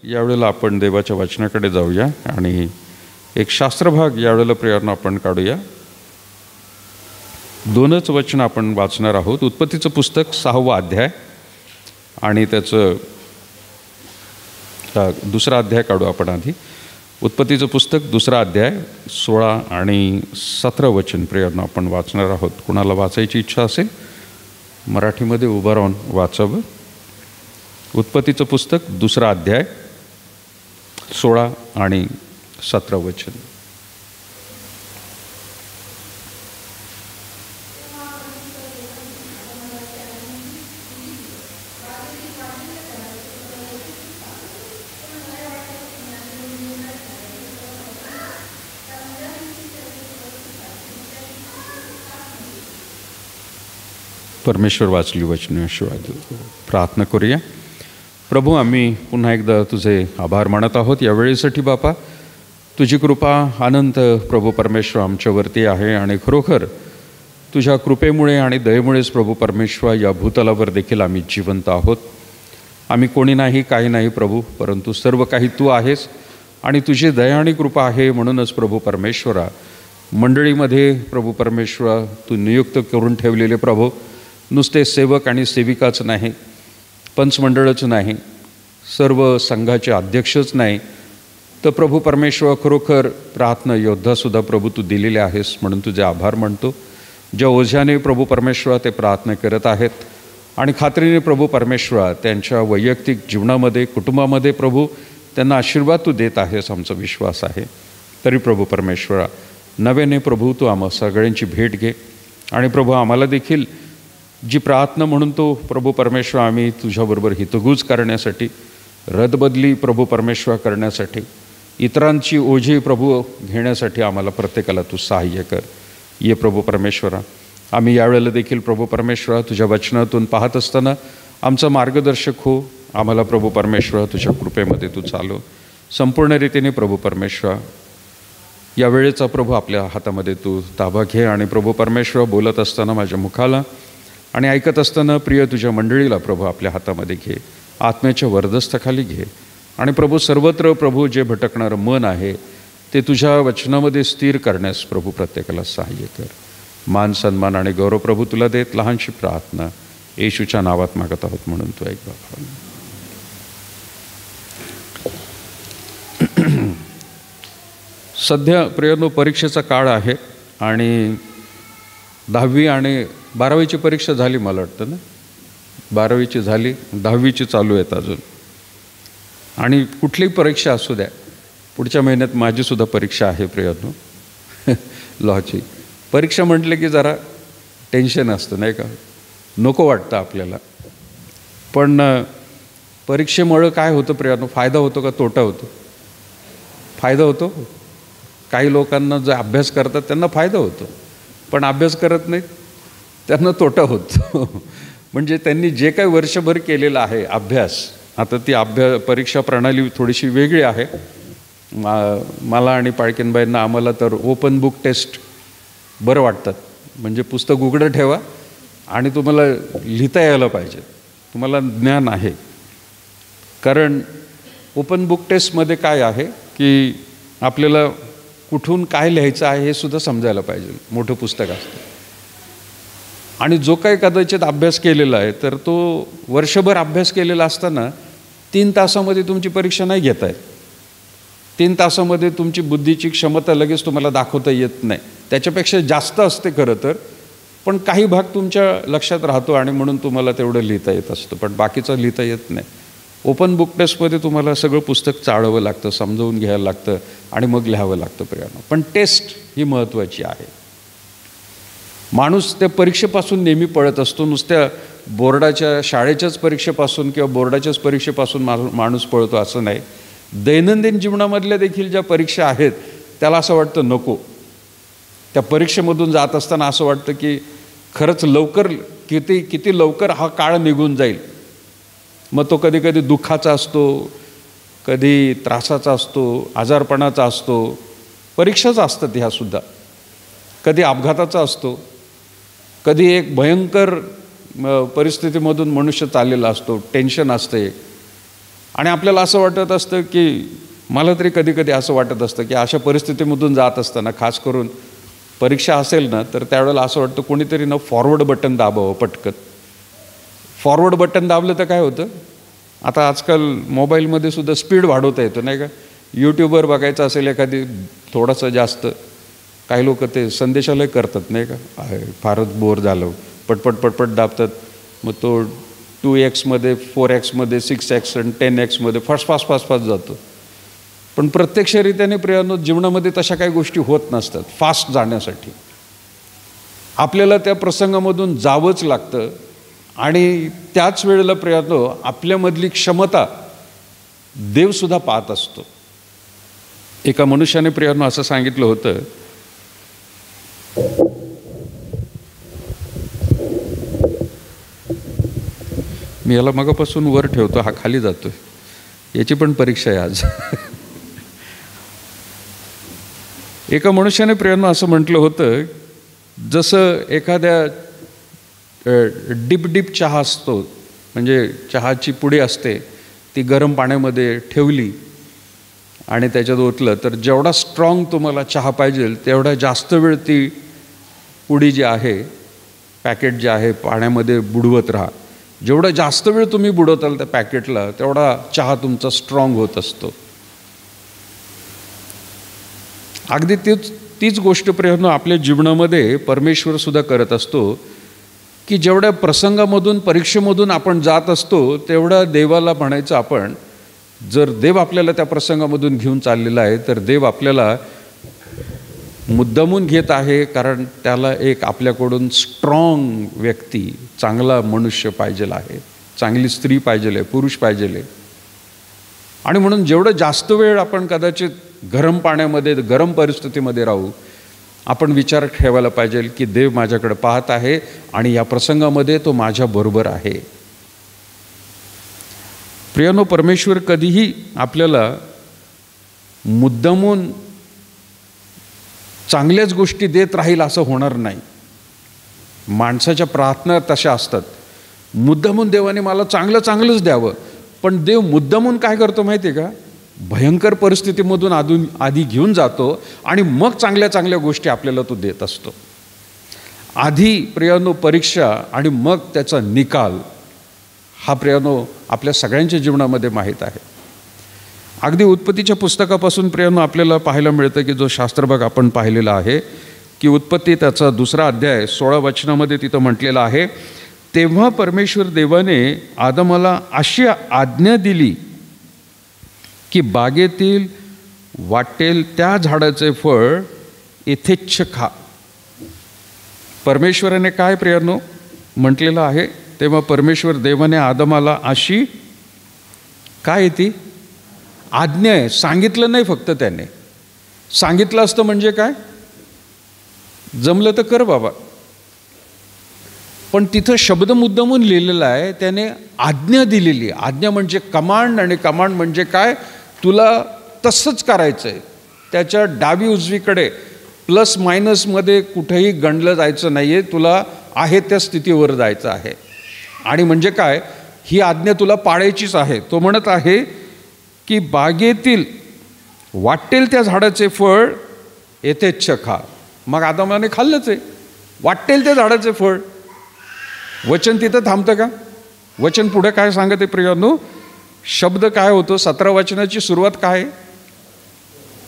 यावेळेला आपण देवाच्या वचनाकडे जाऊया आणि एक शास्त्रभाग यावेळेला प्रियानं आपण काढूया. दोनच वचन आपण वाचणार आहोत. उत्पत्तीचं पुस्तक 6वा अध्याय आणि त्याचं दुसरा अध्याय काढू आपण आधी. उत्पत्तीचं पुस्तक 2रा अध्याय 16 आणि 17 वचन प्रियानं आपण वाचणार आहोत. कुणाला वाचायची इच्छा असेल मराठीमध्ये उभं राहून वाचावं. उत्पत्तीचं पुस्तक 2रा अध्याय 16 आणि 17 वचन. परमेश्वर वाचली वचनाशिवाय प्रार्थना करूया. प्रभू, आम्ही पुन्हा एकदा तुझे आभार मानत आहोत या वेळेसाठी. बापा, तुझी कृपा अनंत प्रभू परमेश्वर आमच्यावरती आहे आणि खरोखर तुझ्या कृपेमुळे आणि दयेमुळेच प्रभू परमेश्वर या भूतलावर देखील आम्ही जिवंत आहोत. आम्ही कोणी नाही, काही नाही प्रभू, परंतु सर्व काही तू आहेस आणि तुझी दया आणि कृपा आहे. म्हणूनच प्रभू परमेश्वरा, मंडळीमध्ये प्रभू परमेश्वर तू नियुक्त करून ठेवलेले प्रभू नुसते सेवक आणि सेविकाच नाही, पंचमंडळच नाही, सर्व संघाचे अध्यक्षच नाही, तर प्रभू परमेश्वर खरोखर प्रार्थना योद्धासुद्धा प्रभू तू दिलेले आहेस. म्हणून तुझे आभार मानतो. ज्या ओझ्याने प्रभू परमेश्वर ते प्रार्थना करत आहेत आणि खात्रीने प्रभू परमेश्वर त्यांच्या वैयक्तिक जीवनामध्ये, कुटुंबामध्ये प्रभू त्यांना आशीर्वाद तू देत आहेस, आमचा विश्वास आहे. तरी प्रभू परमेश्वरा, नव्याने प्रभू तू आम्हा सगळ्यांची भेट घे आणि प्रभू आम्हाला देखील जी प्रार्थना म्हणून तो प्रभू परमेश्वर आम्ही तुझ्याबरोबर हितगुज करण्यासाठी, रदबदली प्रभू परमेश्वर करण्यासाठी, इतरांची ओझी प्रभू घेण्यासाठी आम्हाला प्रत्येकाला तू सहाय्य कर. ये प्रभू परमेश्वरा, आम्ही यावेळेला देखील प्रभू परमेश्वर तुझ्या वचनातून पाहत असताना आमचा मार्गदर्शक हो. आम्हाला प्रभू परमेश्वर तुझ्या कृपेमध्ये तू चालव संपूर्ण रीतीने. प्रभू परमेश्वर, या वेळेचा प्रभू आपल्या हातामध्ये तू ताबा घे आणि प्रभू परमेश्वर बोलत असताना माझ्या मुखाला आणि ऐकत असताना प्रिय तुझ्या मंडळीला प्रभू आपल्या हातामध्ये घे, आत्म्याच्या वरदस्थाखाली घे आणि प्रभू सर्वत्र प्रभू जे भटकणारं मन आहे ते तुझ्या वचनामध्ये स्थिर करण्यास प्रभू प्रत्येकाला सहाय्य कर. मान सन्मान आणि गौरव प्रभू तुला देत लहानशी प्रार्थना येशूच्या नावात मागत आहोत म्हणून तू ऐक बाबा. सध्या प्रियनो परीक्षेचा काळ आहे आणि 10वी आणि 12वीची परीक्षा झाली मला वाटतं ना. 12वीची झाली, 10वीची चालू आहेत अजून. आणि कुठलीही परीक्षा असू द्या, पुढच्या महिन्यात माझीसुद्धा परीक्षा आहे प्रियनो, लॉची. परीक्षा म्हटलं की जरा टेन्शन असतं नाही का, नको वाटतं आपल्याला. पण परीक्षेमुळं काय होतं प्रियनो, फायदा होतो का तोटा होतो? फायदा होतो. काही लोकांना जे अभ्यास करतात त्यांना फायदा होतो, पण अभ्यास करत नाहीत त्यांना तोटा होतो. म्हणजे त्यांनी जे काही वर्षभर केलेलं आहे अभ्यास, आता ती परीक्षा प्रणाली थोडीशी वेगळी आहे. मला आणि पाळकीनबाईंना आम्हाला तर ओपन बुक टेस्ट बरं वाटतात. म्हणजे पुस्तक उघडं ठेवा आणि तुम्हाला लिहिता यायला पाहिजे, तुम्हाला ज्ञान आहे. कारण ओपन बुक टेस्टमध्ये काय आहे की आपल्याला कुठून काय लिहायचं आहे हे सुद्धा समजायला पाहिजे. मोठं पुस्तक असतं आणि जो काही कदाचित अभ्यास केलेला आहे तर तो वर्षभर अभ्यास केलेला असताना 3 तासामध्ये तुमची परीक्षा नाही घेता येत. 3 तासामध्ये तुमची बुद्धीची क्षमता लगेच तुम्हाला दाखवता येत नाही. त्याच्यापेक्षा जास्त असते खरं तर, पण काही भाग तुमच्या लक्षात राहतो आणि म्हणून तुम्हाला तेवढं लिहिता येत असतं, पण बाकीचं लिहिता येत नाही. ओपन बुक टेस्टमध्ये तुम्हाला सगळं पुस्तक चाळावं लागतं, समजावून घ्यायला लागतं आणि मग लिहावं लागतं प्रियानो. पण टेस्ट ही महत्त्वाची आहे. माणूस त्या परीक्षेपासून नेहमी पळत असतो. नुसत्या बोर्डाच्या शाळेच्याच परीक्षेपासून किंवा बोर्डाच्याच परीक्षेपासून माणूस पळतो असं नाही. दैनंदिन जीवनामधल्या देखील ज्या परीक्षा आहेत त्याला असं वाटतं नको. त्या परीक्षेमधून जात असताना असं वाटतं की खरंच लवकर किती लवकर हा काळ निघून जाईल. मग तो कधी कधी दुःखाचा असतो, कधी त्रासाचा असतो, आजारपणाचा असतो. परीक्षाच असतात ह्यासुद्धा. कधी अपघाताचा असतो, कधी एक भयंकर परिस्थितीमधून मनुष्य चाललेला असतो, टेन्शन असते. आणि आपल्याला असं वाटत असतं की, मला तरी कधी कधी असं वाटत असतं की अशा परिस्थितीमधून जात असताना, खास करून परीक्षा असेल ना, तर त्यावेळेला असं वाटतं कोणीतरी ना फॉरवर्ड बटन दाबावं पटकन. फॉरवर्ड बटन दाबलं तर काय होतं, आता आजकाल मोबाईलमध्ये सुद्धा स्पीड वाढवता येतो नाही का. यूट्यूबवर बघायचं असेल एखादी थोडंसं जास्त, काही लोक ते संदेशालय करतात नाही का, फारच बोर झालं, पटपट पटपट दाबतात, मग तो 2x, 4x, 6x आणि 10x fast fast fast fast जातो. पण प्रत्यक्षरित्याने प्रियांनो जीवनामध्ये तशा काही गोष्टी होत नसतात. फास्ट जाण्यासाठी आपल्याला त्या प्रसंगामधून जावंच लागतं. आणि त्याच वेळेला प्रियांनो आपल्यामधली क्षमता देवसुद्धा पाहत असतो. एका मनुष्याने प्रियांनो असं सांगितलं होतं, मी याला मगापासून वर ठेवतो, हा खाली जातोय, याची पण परीक्षा आहे आज. एका मनुष्याने प्रियांनो असं म्हटलं होतं, जसं एखाद्या डिप चहा असतो, म्हणजे चहाची पुडी असते, ती गरम पाण्यामध्ये ठेवली आणि त्याच्यात ओतलं तर जेवढा स्ट्रॉंग तुम्हाला चहा पाहिजे तेवढा जास्त वेळ ती पुडी जी आहे, पॅकेट जे आहे, पाण्यामध्ये बुडवत राहा. जेवढा जास्त वेळ तुम्ही बुडवताल त्या पॅकेटला तेवढा चहा तुमचा स्ट्रॉंग होत असतो. अगदी तीच गोष्ट प्रियांनो आपल्या जीवनामध्ये परमेश्वर सुद्धा करत असतो, की जेवढ्या प्रसंगामधून, परीक्षेमधून आपण जात असतो तेवढा देवाला म्हणायचं आपण, जर देव आपल्याला त्या प्रसंगामधून घेऊन चाललेला आहे तर देव आपल्याला मुद्दामून घेत आहे, कारण त्याला एक आपल्याकडून स्ट्रॉंग व्यक्ती, चांगला मनुष्य पाहिजेल आहे, चांगली स्त्री पाहिजेल आहे, पुरुष पाहिजेल आहे. आणि म्हणून जेवढं जास्त वेळ आपण कदाचित गरम पाण्यामध्ये, गरम परिस्थितीमध्ये राहू, आपण विचार ठेवायला पाहिजे की देव माझ्याकडे पाहत आहे आणि या प्रसंगामध्ये तो माझ्याबरोबर आहे. प्रियांनो, परमेश्वर कधीही आपल्याला मुद्दामून चांगल्याच गोष्टी देत राहील असं होणार नाही. माणसाच्या प्रार्थना तशा असतात, मुद्दामून देवाने मला चांगलंच द्यावं. पण देव मुद्दामून काय करतो माहिती आहे का, भयंकर परिस्थितीमधून आधी घेऊन जातो आणि मग चांगल्या गोष्टी आपल्याला तो देत असतो. आधी प्रियांनो परीक्षा आणि मग त्याचा निकाल, हा प्रियांनो आपल्या सगळ्यांच्या जीवनामध्ये माहीत आहे. अगदी उत्पत्तीच्या पुस्तकापासून प्रियांनो आपल्याला पाहायला मिळतं की जो शास्त्रभाग आपण पाहिलेला आहे की उत्पत्ती त्याचा 2 अध्याय 16 वचनामध्ये तिथं म्हटलेलं आहे, तेव्हा परमेश्वर देवाने आदमाला अशी आज्ञा दिली की बागेतील वाटेल त्या झाडाचे फळ यथेच्छ खा. परमेश्वराने काय प्रियांनो म्हटलेलं आहे, तेव्हा परमेश्वर देवाने आदमाला अशी काय ती आज्ञा आहे, सांगितलं नाही फक्त, त्याने सांगितलं असतं म्हणजे काय, जमलं तर कर बाबा, पण तिथं शब्द मुद्दामून लिहिलेला आहे, त्याने आज्ञा दिलेली. आज्ञा म्हणजे कमांड, आणि कमांड म्हणजे काय, तुला तसंच करायचं आहे. त्याच्या डावी उजवीकडे प्लस मायनसमध्ये कुठेही गणलं जायचं नाही आहे, तुला आहे त्या स्थितीवर जायचं आहे. आणि म्हणजे काय, ही आज्ञा तुला पाळायचीच आहे. तो म्हणत आहे की बागेतील वाटेल त्या झाडाचे फळ यथेच्छ खा. मग आदमाने खाल्लंच आहे, वाटेल त्या झाडाचे फळ. वचन तिथं थांबतं का, वचन पुढे काय सांगत आहे प्रियांनो, शब्द काय होतो, 17 वचनाची सुरुवात काय,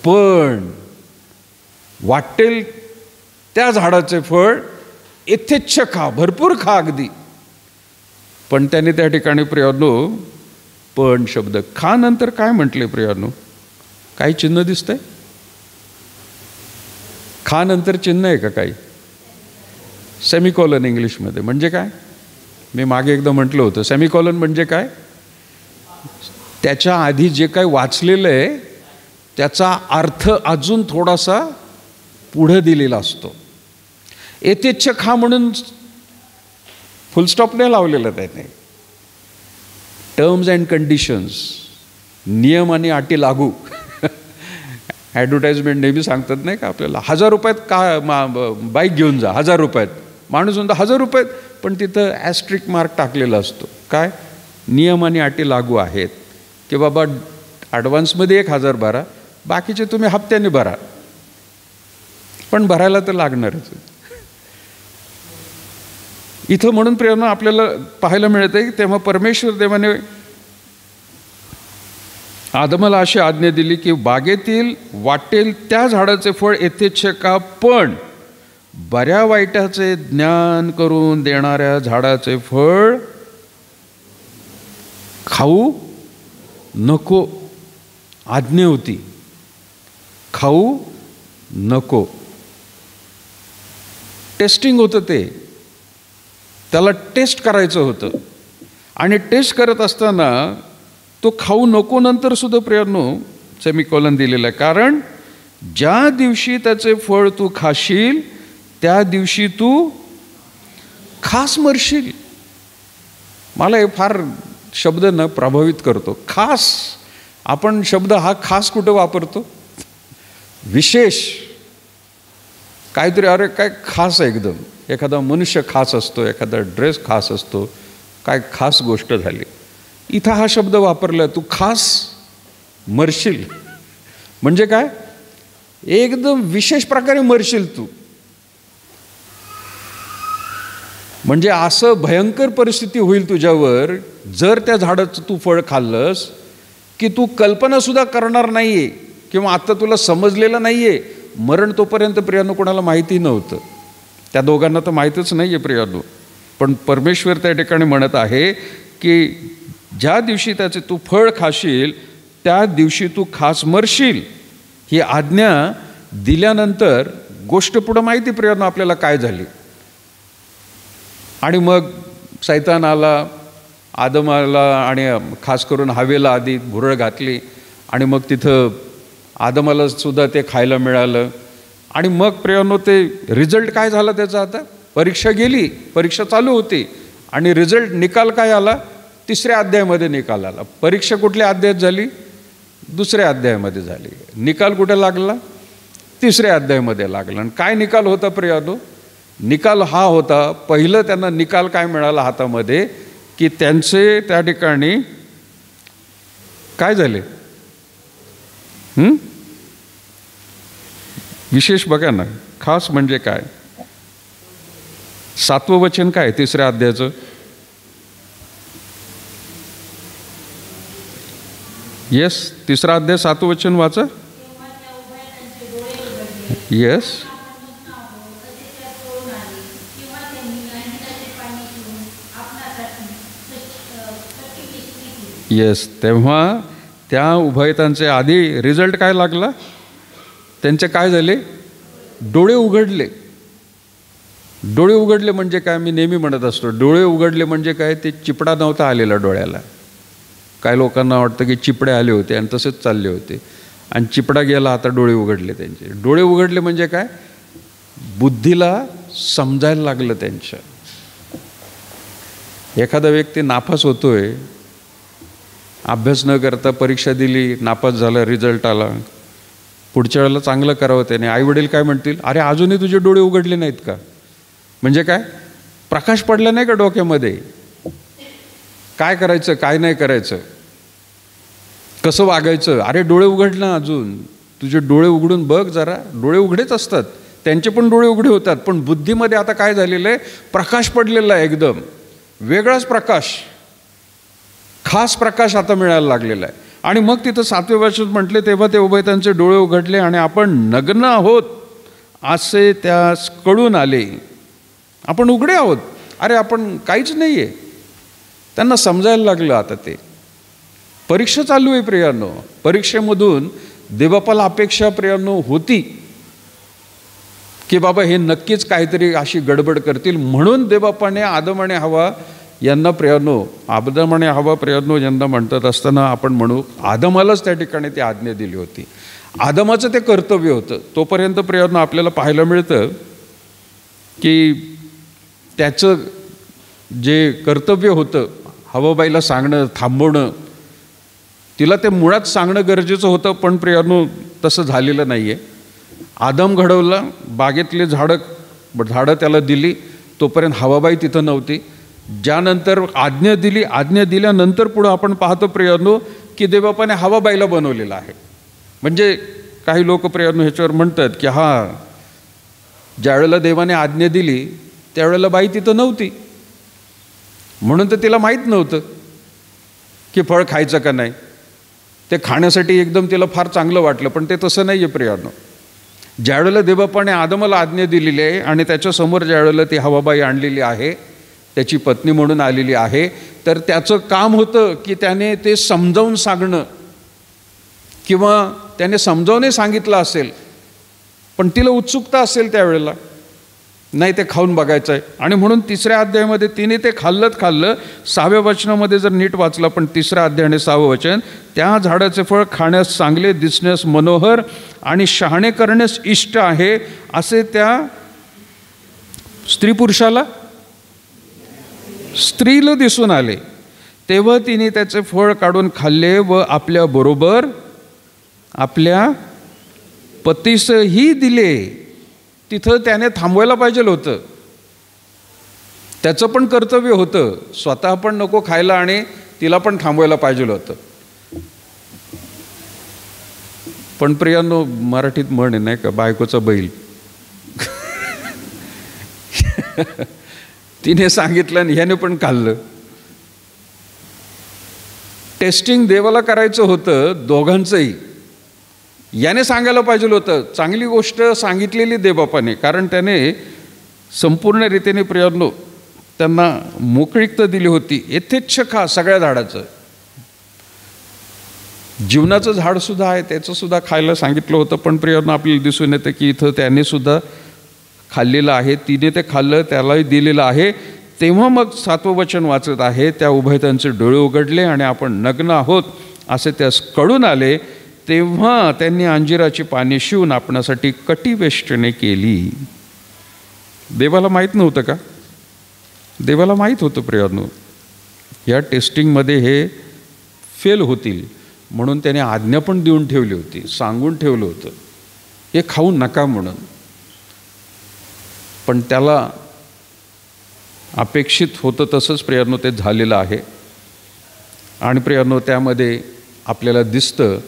पण वाटेल त्या झाडाचे फळ यथेच्छ खा, भरपूर खा अगदी. पण त्याने त्या ठिकाणी प्रियांनो पण शब्द खा नंतर काय म्हटले प्रियांनो, काही चिन्ह दिसतंय, खा नंतर चिन्ह आहे का काही, सेमिकॉलन इंग्लिशमध्ये. म्हणजे काय, मी मागे एकदा म्हटलं होतं, सेमिकॉलन म्हणजे काय, त्याच्या आधी जे काही वाचलेलं आहे त्याचा अर्थ अजून थोडासा पुढे दिलेला असतो. यथेच्छ खा म्हणून फुलस्टॉप नाही लावलेलं त्याने, टर्म्स अँड कंडिशन्स, नियम आणि अटी लागू. ॲडव्हर्टाइजमेंट नेहमी सांगतात नाही का आपल्याला, 1000 रुपयात का बाईक घेऊन जा, 1000 रुपयात. माणूस म्हणतो 1000 रुपयात, पण तिथं ॲस्ट्रिक मार्क टाकलेला असतो, काय, नियम आणि अटी लागू आहेत. की बाबा ॲडव्हान्समध्ये 1,000 भरा, बाकीचे तुम्ही हप्त्याने भरा, पण भरायला तर लागणारच. इथं म्हणून प्रियांनो आपल्याला पाहायला मिळते की तेव्हा परमेश्वर देवाने आदमाला अशी आज्ञा दिली की बागेतील वाटेल त्या झाडाचे फळ येथेच का, पण बऱ्या वाईटाचे ज्ञान करून देणाऱ्या झाडाचे फळ खाऊ नको. आज्ञा होती, खाऊ नको. टेस्टिंग होतं ते, त्याला टेस्ट करायचं होतं. आणि टेस्ट करत असताना तो खाऊ नको नंतर सुद्धा प्रियांनो सेमिकोलन दिलेला आहे. कारण ज्या दिवशी त्याचे फळ तू खाशील त्या दिवशी तू खास मरशील. मला हे फार शब्द न प्रभावित करतो. खास, आपण शब्द हा खास कुठं वापरतो? विशेष काहीतरी, अरे काय खास आहे एकदम, एखादा मनुष्य खास असतो, एखादा ड्रेस खास असतो, काय खास गोष्ट झाली. इथं हा शब्द वापरला, तू खास मरशील. म्हणजे काय? एकदम विशेष प्रकारे मरशील तू. म्हणजे असं भयंकर परिस्थिती होईल तुझ्यावर जर त्या झाडाचं तू फळ खाल्लंस की तू कल्पना सुद्धा करणार नाहीये, किंवा आता तुला समजलेलं नाहीये. मरण तोपर्यंत प्रियांनो कोणाला माहिती नव्हतं, त्या दोघांना तर माहीतच नाहीये प्रियांनो. पण परमेश्वर त्या ठिकाणी म्हणत आहे की ज्या दिवशी त्याचे तू फळ खाशील त्या दिवशी तू खास मरशील. ही आज्ञा दिल्यानंतर गोष्ट पुढं माहिती प्रियांनो आपल्याला काय झाली. आणि मग सैतान आला, आदमाला आणि खास करून हवेला आधी भुरळ घातली, आणि मग तिथं आदमाला सुद्धा ते खायला मिळालं. आणि मग प्रियांनो ते रिझल्ट काय झाला त्याचा? आता परीक्षा गेली, परीक्षा चालू होती, आणि रिझल्ट निकाल काय आला? 3ऱ्या अध्यायामध्ये निकाल आला. परीक्षा कुठल्या अध्यायात झाली? 2ऱ्या अध्यायामध्ये झाली. निकाल कुठे लागला? 3ऱ्या अध्यायामध्ये लागला. आणि काय निकाल होता प्रियांनो? निकाल हा होता, पहिलं त्यांना निकाल काय मिळाला हातामध्ये, की त्यांचे त्या ठिकाणी काय झाले? विशेष बघा ना, खास म्हणजे काय? 7वं वचन काय 3ऱ्या अध्यायाचं? येस, 3रा अध्याय 7वं वचन वाचा. Yes, yes. तेव्हा त्या उभयतांचे आधी रिझल्ट काय लागला? त्यांचे काय झाले? डोळे उघडले. डोळे उघडले म्हणजे काय? मी नेहमी म्हणत असतो, डोळे उघडले म्हणजे काय? ते चिपडा नव्हता आलेला डोळ्याला. काय लोकांना वाटतं की चिपडे आले होते आणि तसेच चालले होते, आणि चिपडा गेला, आता डोळे उघडले त्यांचे. डोळे उघडले म्हणजे काय? बुद्धीला समजायला लागलं त्यांच्या. एखादा व्यक्ती नापास होतोय, अभ्यास न करता परीक्षा दिली, नापास झाला, रिझल्ट आला, पुढच्या वेळेला चांगलं करावं त्याने. आईवडील काय म्हणतील? अरे अजूनही तुझे डोळे उघडले नाहीत का? म्हणजे काय? प्रकाश पडला नाही का डोक्यामध्ये? काय करायचं, काय नाही करायचं, कसं वागायचं? अरे डोळे उघड ना, अजून तुझे डोळे उघडून बघ जरा. डोळे उघडेच असतात, त्यांचे पण डोळे उघडे होतात, पण बुद्धीमध्ये आता काय झालेलं आहे? प्रकाश पडलेला आहे, एकदम वेगळाच प्रकाश, खास प्रकाश आता मिळायला लागलेला आहे. आणि मग तिथं 7वे वचन म्हटले, तेव्हा ते उभयतांचे डोळे उघडले आणि आपण नग्न आहोत असे त्यास कळून आले. आपण उघडे आहोत, अरे आपण काहीच नाही आहे. त्यांना समजायला लागलं. आता ते परीक्षा चालू आहे प्रियांनो. परीक्षेमधून देवबापाला अपेक्षा प्रियांनो होती की बाबा हे नक्कीच काहीतरी अशी गडबड करतील, म्हणून देवबापाने आदम आणि हवा यांना प्रियांनो, आदम आणि हवा प्रियांनो यांना म्हणतात असताना आपण म्हणू आदमालाच त्या ठिकाणी ती आज्ञा दिली होती. आदमाचं ते कर्तव्य होतं. तोपर्यंत प्रियांनो आपल्याला पाहायला मिळतं की त्याचं जे कर्तव्य होतं, हवाबाईला सांगणं, थांबवणं, तिला ते मुळात सांगणं गरजेचं होतं, पण प्रियांनो तसं झालेलं नाही आहे. आदम घडवला, बागेतली झाडं त्याला दिली, तोपर्यंत हवाबाई तिथं नव्हती. ज्यानंतर आज्ञा दिली, आज्ञा दिल्यानंतर पुढं आपण पाहतो प्रियांनो की देवबापाने हवाबाईला बनवलेला आहे. म्हणजे काही लोक प्रियांनो ह्याच्यावर म्हणतात की ज्यावेळेला देवाने आज्ञा दिली त्यावेळेला बाई तिथं नव्हती, म्हणून तर तिला माहीत नव्हतं की फळ खायचं का नाही. ते खाण्यासाठी एकदम तिला फार चांगलं वाटलं, पण ते तसं नाही आहे प्रियांनो. ज्यावेळेला देवबापाने आदमाला आज्ञा दिलेली आहे आणि त्याच्यासमोर ज्यावेळेला ती हवाबाई आणलेली आहे, त्याची पत्नी म्हणून आलेली आहे, तर त्याचं काम होतं की त्याने ते समजावून सांगणं, किंवा त्याने समजावून सांगितलं असेल, पण तिला उत्सुकता असेल त्यावेळेला, नाही ते खाऊन बघायचं आहे. आणि म्हणून 3ऱ्या अध्यायामध्ये तिने ते खाल्लं. 6व्या वचनामध्ये जर नीट वाचलं पण 3रा अध्याय आणि 6वं वचन, त्या झाडाचे फळ खाण्यास चांगले, दिसण्यास मनोहर आणि शहाणे करण्यास इष्ट आहे असे त्या स्त्रीला दिसून आले. तेव्हा तिने त्याचे फळ काढून खाल्ले व आपल्याबरोबर आपल्या पतीसही दिले. तिथं त्याने थांबवायला पाहिजे होतं, त्याचं पण कर्तव्य होतं, स्वतः पण नको खायला आणि तिला पण थांबवायला पाहिजे होतं. पण प्रियांनो, मराठीत म्हण आहे नाही का, बायकोचा बैल. तिने सांगितलं आणि ह्याने पण खाल्लं. टेस्टिंग देवाला करायचं होतं दोघांचंही. याने सांगायला पाहिजे होतं, चांगली गोष्ट सांगितलेली देवबापाने, कारण त्याने संपूर्ण रीतीने प्रियांनो त्यांना मोकळीकता दिली होती. यथेच्छ खा सगळ्या झाडाचं. जीवनाचं झाड सुद्धा आहे, त्याचं सुद्धा खायला सांगितलं होतं, पण प्रियांनो आपल्याला दिसून येतं की इथं त्याने सुद्धा खाल्लेलं आहे, तिने ते खाल्लं, त्यालाही दिलेलं आहे. तेव्हा मग 7वं वचन वाचत आहे, त्या उभयतांचे डोळे उघडले आणि आपण नग्न आहोत असे त्यास कळून आले. तेव्हा त्यांनी अंजिराची पाने शिवून आपणासाठी कटिवेष्टने केली. देवाला माहीत नव्हतं का? देवाला माहीत होतं प्रियांनो, या टेस्टिंगमध्ये हे फेल होतील, म्हणून त्याने आज्ञा पण देऊन ठेवली होती, सांगून ठेवलं होतं हे खाऊ नका म्हणून. पण त्याला अपेक्षित होतं तसंच प्रियांनो ते झालेलं आहे. आणि प्रियांनो, त्यामध्ये आपल्याला दिसतं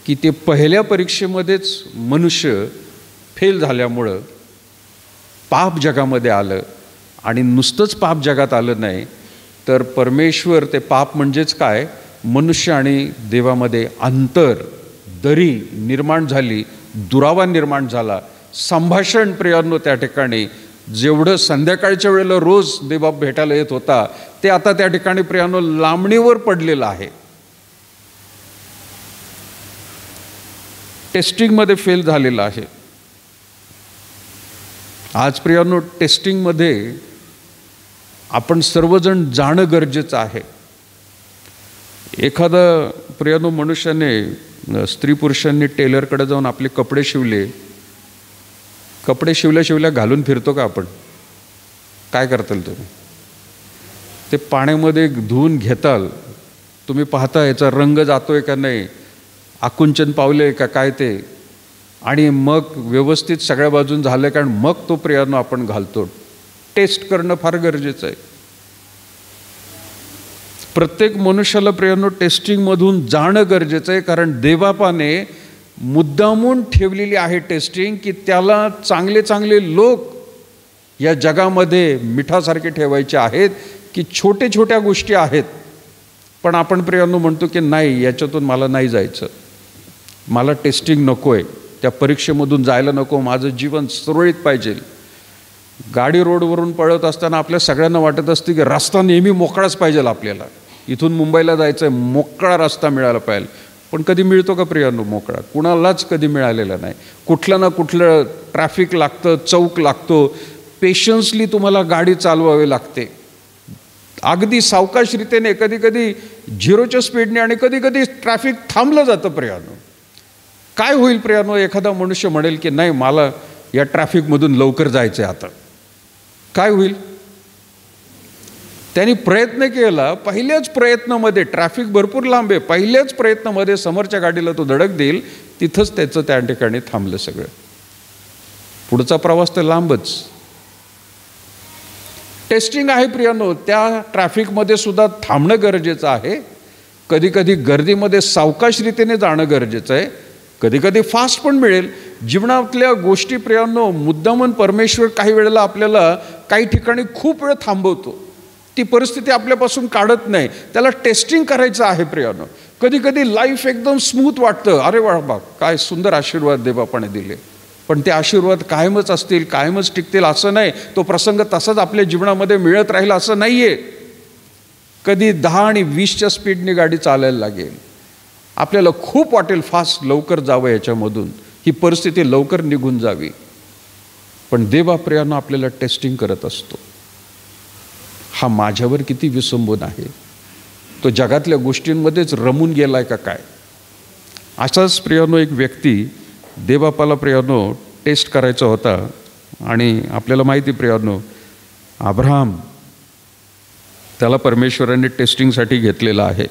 की ते पहिल्या परीक्षेमध्येच मनुष्य फेल झाल्यामुळं पाप जगामध्ये आलं. आणि नुसतंच पाप जगात आलं नाही, तर परमेश्वर, ते पाप म्हणजेच काय, मनुष्य आणि देवामध्ये अंतर, दरी निर्माण झाली, दुरावा निर्माण झाला. संभाषण प्रियांनो त्या ठिकाणी, जेवढं संध्याकाळच्या वेळेला रोज देवबाप भेटायला येत होता, ते आता त्या ठिकाणी प्रियांनो लांबणीवर पडलेलं आहे. टेस्टिंगमध्ये फेल झालेला आहे. आज प्रियांनो, टेस्टिंगमध्ये आपण सर्वजण जाणं गरजेचं आहे. एखादा प्रियांनो मनुष्याने, स्त्री पुरुषांनी टेलरकडे जाऊन आपले कपडे शिवले, कपडे शिवल्या घालून फिरतो का आपण? काय करताल तुम्ही? ते पाण्यामध्ये धुवून घेताल, तुम्ही पाहता याचा रंग जातोय का नाही, आकुंचन पावले का काय ते, आणि मग व्यवस्थित सगळ्या बाजून झालं, कारण मग तो प्रियांनो आपण घालतो. टेस्ट करणं फार गरजेचं आहे. प्रत्येक मनुष्याला प्रियांनो टेस्टिंगमधून जाणं गरजेचं आहे, कारण देवबापाने मुद्दामून ठेवलेली आहे टेस्टिंग, की त्याला चांगले चांगले लोक या जगामध्ये मिठासारखे ठेवायचे आहेत, की छोटे छोट्या गोष्टी आहेत. पण आपण प्रियांनो म्हणतो की नाही, याच्यातून मला नाही जायचं, मला टेस्टिंग नको आहे, त्या परीक्षेमधून जायला नको, माझं जीवन सुरळीत पाहिजे. गाडी रोडवरून पळत असताना आपल्या सगळ्यांना वाटत असते की रस्ता नेहमी मोकळाच पाहिजे आपल्याला, इथून मुंबईला जायचं आहे, मोकळा रस्ता मिळाला पाहिजे. पण कधी मिळतो का प्रियांनो मोकळा? कुणालाच कधी मिळालेला नाही. कुठलं ना कुठलं ट्रॅफिक लागतं, चौक लागतो, पेशन्सली तुम्हाला गाडी चालवावी लागते, अगदी सावकाशरीतेने, कधी कधी 0च्या स्पीडने, आणि कधी कधी ट्रॅफिक थांबलं जातं प्रियांनो. काय होईल प्रियांनो? एखादा मनुष्य म्हणेल की नाही, मला या ट्रॅफिकमधून लवकर जायचं आहे आता. काय होईल? त्यांनी प्रयत्न केला, पहिल्याच प्रयत्नामध्ये, ट्रॅफिक भरपूर लांब आहे, पहिल्याच प्रयत्नामध्ये समोरच्या गाडीला तो धडक देईल, तिथंच त्याचं त्या ठिकाणी थांबलं सगळं. पुढचा प्रवास तर लांबच. टेस्टिंग आहे प्रियांनो, त्या ट्रॅफिकमध्ये सुद्धा थांबणं गरजेचं आहे. कधीकधी गर्दीमध्ये सावकाश रीतीने जाणं गरजेचं आहे, कधीकधी फास्ट पण मिळेल. जीवनातल्या गोष्टी प्रियांनो, मुद्दामून परमेश्वर काही वेळेला आपल्याला काही ठिकाणी खूप वेळ थांबवतो. ती परिस्थिती आपल्यापासून काढत नाही, त्याला टेस्टिंग करायचं आहे प्रियांनो. कधी कधी लाईफ एकदम स्मूथ वाटतं, अरे वा काय सुंदर आशीर्वाद देवबापाने दिले, पण ते आशीर्वाद कायमच असतील, कायमच टिकतील असं नाही. तो प्रसंग तसाच आपल्या जीवनामध्ये मिळत राहील असं नाही आहे. कधी 10 आणि 20च्या स्पीडने गाडी चालायला लागेल, आपल्याला खूप वाटेल फास्ट लवकर जावं याच्यामधून, ही परिस्थिती लवकर निघून जावी. पण देवप्रियानं आपल्याला टेस्टिंग करत असतो. हा माझ्यावर किती विसंबून आहे, तो जगातल्या गोष्टींमध्येच रमून गेलाय का काय. असाच प्रियानो एक व्यक्ती देवबापाला प्रियानो टेस्ट करायचा होता. आणि आपल्याला माहिती प्रियानो, अब्राहम त्याला परमेश्वराने टेस्टिंगसाठी घेतलेला आहे.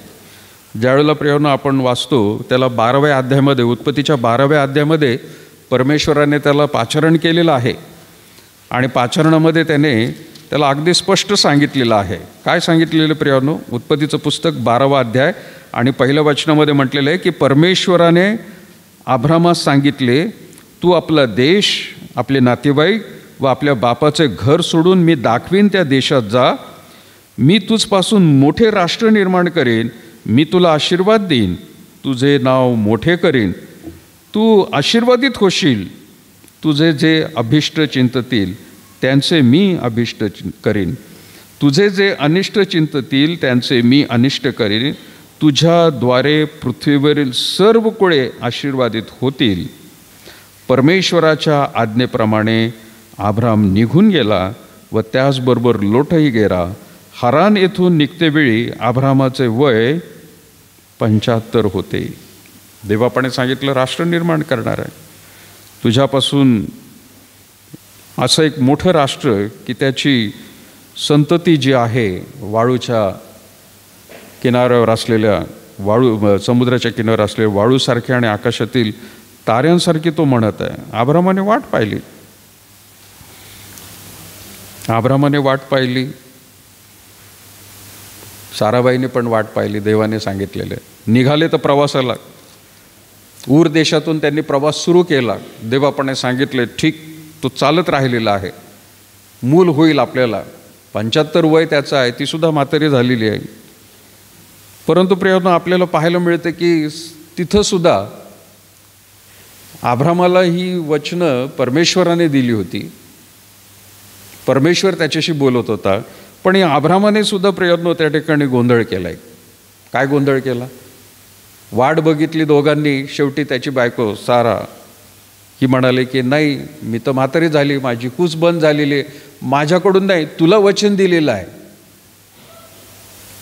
ज्यावेळेला प्रियानो आपण वाचतो त्याला 12व्या अध्यायामध्ये, उत्पत्तीच्या 12व्या अध्यायामध्ये परमेश्वराने त्याला पाचारण केलेलं आहे. आणि पाचारणामध्ये त्याला अगदी स्पष्ट सांगितलेलं आहे. काय सांगितलेलं प्रियानो? उत्पत्तीचं पुस्तक 12वा अध्याय आणि पहिल्या वचनामध्ये म्हटलेलं आहे की परमेश्वराने अब्रामास सांगितले, तू आपला देश, आपले नातेवाईक व आपल्या बापाचे घर सोडून मी दाखवीन त्या देशात जा. मी तुझपासून मोठे राष्ट्र निर्माण करेन, मी तुला आशीर्वाद देईन, तुझे नाव मोठे करीन, तू आशीर्वादित होशील. तुझे जे अभिष्ट चिंततील त्यांचे मी अभिष्ट करीन, तुझे जे अनिष्ट चिंततील त्यांचे मी अनिष्ट करीन. तुझ्याद्वारे पृथ्वीवरील सर्व कुळे आशीर्वादित होतील. परमेश्वराच्या आज्ञेप्रमाणे अब्राम निघून गेला व त्याचबरोबर लोटही गेला. हरान येथून निघतेवेळी अब्रामाचे वय 75 होते. देवापाने सांगितलं राष्ट्र निर्माण करणार आहे, तुझ्यापासून असं एक मोठं राष्ट्र की त्याची संतती जी आहे, वाळूच्या किनाऱ्यावर असलेल्या समुद्राच्या किनाऱ्यावर असलेल्या वाळूसारख्या आणि आकाशातील ताऱ्यांसारखी तो म्हणत आहे. अब्रामाने वाट पाहिली, अब्रामाने वाट पाहिली, साराबाईने पण वाट पाहिली. देवाने सांगितलेले निघाले तर प्रवासाला. ऊर देशातून त्यांनी प्रवास सुरू केला. देवापाने सांगितले ठीक, तो चालत राहिलेला आहे, मूल होईल आपल्याला. 75 वय त्याचं आहे, ती सुद्धा म्हातारी झालेली आहे. परंतु प्रियानो, आपल्याला पाहायला मिळतं की तिथं सुद्धा अब्रामाला ही वचनं परमेश्वराने दिली होती, परमेश्वर त्याच्याशी बोलत होता. पण या अब्रामाने सुद्धा प्रियानो त्या ठिकाणी गोंधळ केलाय. काय गोंधळ केला? वाट बघितली दोघांनी. शेवटी त्याची बायको सारा ही म्हणाले की नाही, मी तर म्हातारी झाली, माझी कूस बंद झालेली, माझ्याकडून नाही, तुला वचन दिलेलं आहे,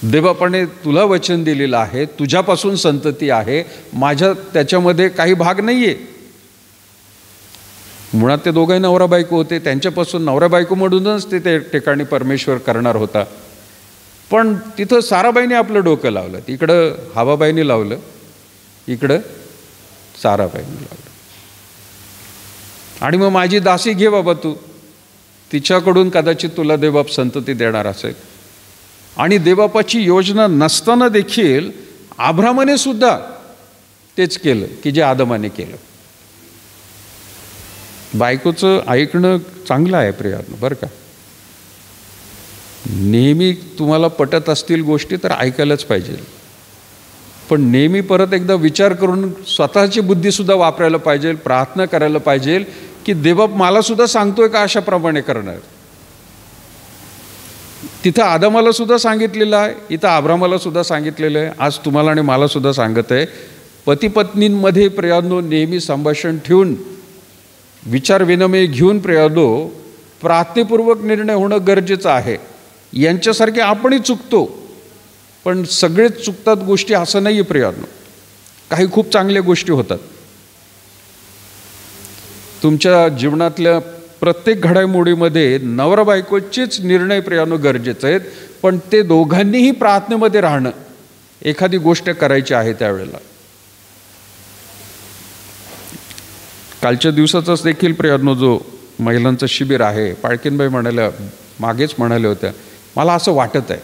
देवापाने तुला वचन दिलेलं आहे, तुझ्यापासून संतती आहे, माझ्या त्याच्यामध्ये काही भाग नाही आहे. मुळात ते दोघंही नवरा बायको होते, त्यांच्यापासून नवरा बायको म्हणूनच ते त्या ठिकाणी परमेश्वर करणार होता. पण तिथं साराबाईने आपलं डोकं लावलं, इकडं हवाबाईने लावलं, इकडं साराबाईने लावलं. आणि मग माझी दासी घे बाबा तू, तिच्याकडून कदाचित तुला देवबाप संतती देणार असेल. आणि देवबापाची योजना नसताना देखील अब्रामाने सुद्धा तेच केलं की जे आदमाने केलं. बायकोचं ऐकणं चांगलं आहे प्रियानो, बरं का. नेहमी तुम्हाला पटत असतील गोष्टी तर ऐकायलाच पाहिजे, पण नेहमी परत एकदा विचार करून स्वतःची बुद्धीसुद्धा वापरायला पाहिजे, प्रार्थना करायला पाहिजे की देवबाप मला सुद्धा सांगतोय का अशाप्रमाणे करणार. तिथं आदमाला सुद्धा सांगितलेलं आहे, इथं अब्रामाला सुद्धा सांगितलेलं आहे, आज तुम्हाला आणि मला सुद्धा सांगत आहे. पती पत्नींमध्ये प्रियानो नेहमी संभाषण ठेवून, विचार विनिमय घेऊन प्रियानो प्रार्थनेपूर्वक निर्णय होणं गरजेचं आहे. यांच्यासारखे आपणही चुकतो, पण सगळेच चुकतात गोष्टी असं नाही आहे प्रियानो. काही खूप चांगल्या गोष्टी होतात. तुमच्या जीवनातल्या प्रत्येक घडामोडीमध्ये नवरा बायकोचेच निर्णय प्रियानो गरजेचे आहेत, पण ते दोघांनीही प्रार्थनेमध्ये राहणं. एखादी गोष्ट करायची आहे त्यावेळेला. कालच्या दिवसाचाच देखील प्रियानो जो महिलांचं शिबिर आहे, पाळकीनबाई म्हणाल्या, मागेच म्हणाल्या होत्या, मला असं वाटत आहे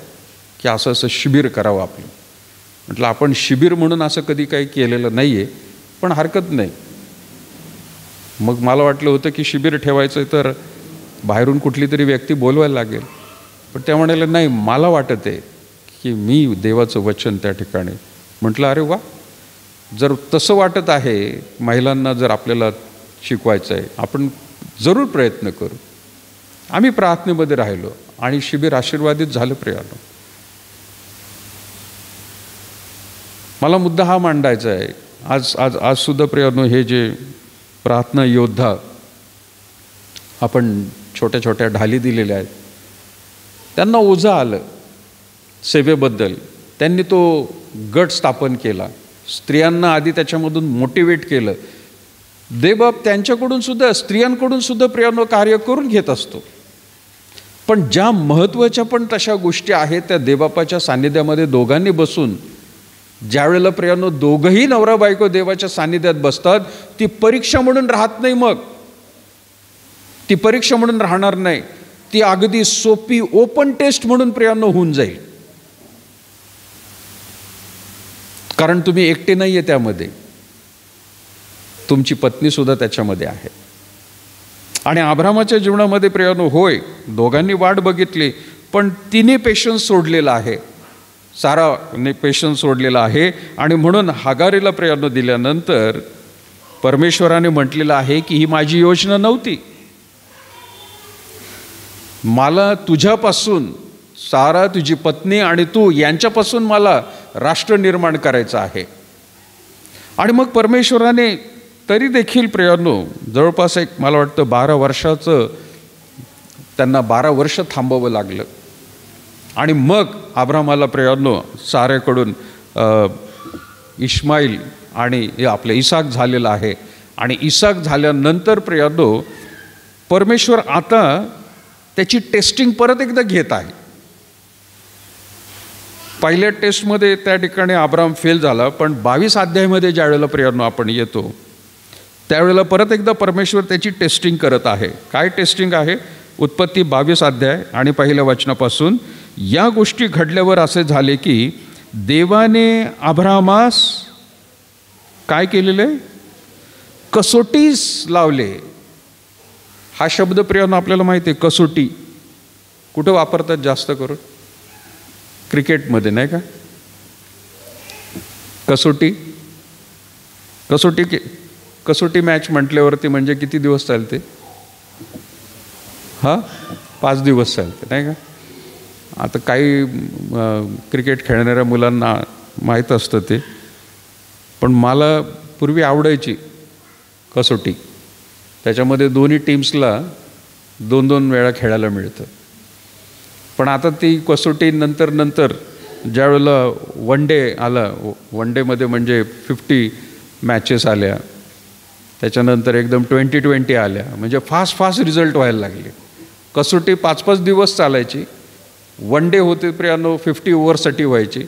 की असं शिबिर करावं आपलं. म्हटलं आपण शिबिर म्हणून असं कधी काही केलेलं नाही आहे, पण हरकत नाही. मग मला वाटलं होतं की शिबिर ठेवायचं तर बाहेरून कुठली तरी व्यक्ती बोलवायला लागेल, पण त्या म्हणाले नाही, मला वाटत आहे की मी देवाचं वचन त्या ठिकाणी. म्हटलं अरे वा, जर तसं वाटत आहे महिलांना जर आपल्याला शिकवायचं आहे, आपण जरूर प्रयत्न करू. आम्ही प्रार्थनेमध्ये राहिलो आणि शिबिर आशीर्वादित झालं. प्रियानो, मला मुद्दा हा मांडायचा आहे. आज सुद्धा प्रियानो, हे जे प्रार्थना योद्धा आपण छोट्या छोट्या ढाली दिलेल्या आहेत, त्यांना ओझं आलं सेवेबद्दल. त्यांनी तो गट स्थापन केला, स्त्रियांना आधी त्याच्यामधून मोटिवेट केलं. देवबाप त्यांच्याकडून सुद्धा, स्त्रियांकडून सुद्धा प्रियानो कार्य करून घेत असतो. पण ज्या महत्त्वाच्या पण तशा गोष्टी आहेत त्या देवबापाच्या सान्निध्यामध्ये दोघांनी बसून, ज्यावेळेला प्रियानो दोघंही नवरा बायको देवाच्या सान्निध्यात बसतात, ती परीक्षा म्हणून राहत नाही. मग ती परीक्षा म्हणून राहणार नाही, ती अगदी सोपी ओपन टेस्ट म्हणून प्रियानो होऊन जाईल. कारण तुम्ही एकटे नाही आहे त्यामध्ये, तुमची पत्नी सुद्धा त्याच्यामध्ये आहे. आणि अब्रामाच्या जीवनामध्ये प्रियानो, होय दोघांनी वाट बघितली, पण तिने पेशन्स सोडलेला आहे, साराने पेशन्स सोडलेला आहे. आणि म्हणून हागारीला प्रियानो दिल्यानंतर परमेश्वराने म्हटलेलं आहे की ही माझी योजना नव्हती. मला तुझ्यापासून, सारा तुझी पत्नी आणि तू यांच्यापासून मला राष्ट्र निर्माण करायचं आहे. आणि मग परमेश्वराने तरी देखील प्रियानो जवळपास मला वाटतं 12 वर्षाचं त्यांना 12 वर्ष थांबावं लागलं. आणि मग अब्रामाला प्रियानो साऱ्याकडून इश्माईल आणि आपलं इसाक झालेलं आहे. आणि इसाक झाल्यानंतर प्रियानो परमेश्वर आता त्याची टेस्टिंग परत एकदा घेत आहे. पहिल्या टेस्टमध्ये त्या ठिकाणी अब्राम फेल झाला, पण 22 अध्यायामध्ये ज्यावेळेला प्रियानो आपण येतो त्यावेळेला परत एकदा परमेश्वर त्याची टेस्टिंग करत आहे. काय टेस्टिंग आहे? उत्पत्ती 22 अध्याय आणि पहिल्या वचनापासून, या गोष्टी घडल्यावर असे झाले की देवाने अब्रामास काय केलेले? कसोटीस लावले. हा शब्द प्रियानो आपल्याला माहिती आहे, कसोटी कुठं वापरतात जास्त करून? क्रिकेटमध्ये नाही का? कसोटी कसोटी मॅच म्हटल्यावरती म्हणजे किती दिवस चालते? 5 दिवस चालते नाही का? आता काही क्रिकेट खेळणाऱ्या मुलांना माहीत असतं ते, पण मला पूर्वी आवडायची कसोटी. त्याच्यामध्ये दोन्ही टीम्सला 2-2 वेळा खेळायला मिळतं. पण आता ती कसोटी नंतर ज्यावेळेला वन डे आला, वन डेमध्ये म्हणजे 50 मॅचेस आल्या, त्याच्यानंतर एकदम 20-20 आल्या, म्हणजे फास्ट रिझल्ट व्हायला लागले. कसोटी 5-5 दिवस चालायची. वन डे होते प्रियानो 50 ओव्हरसाठी व्हायची.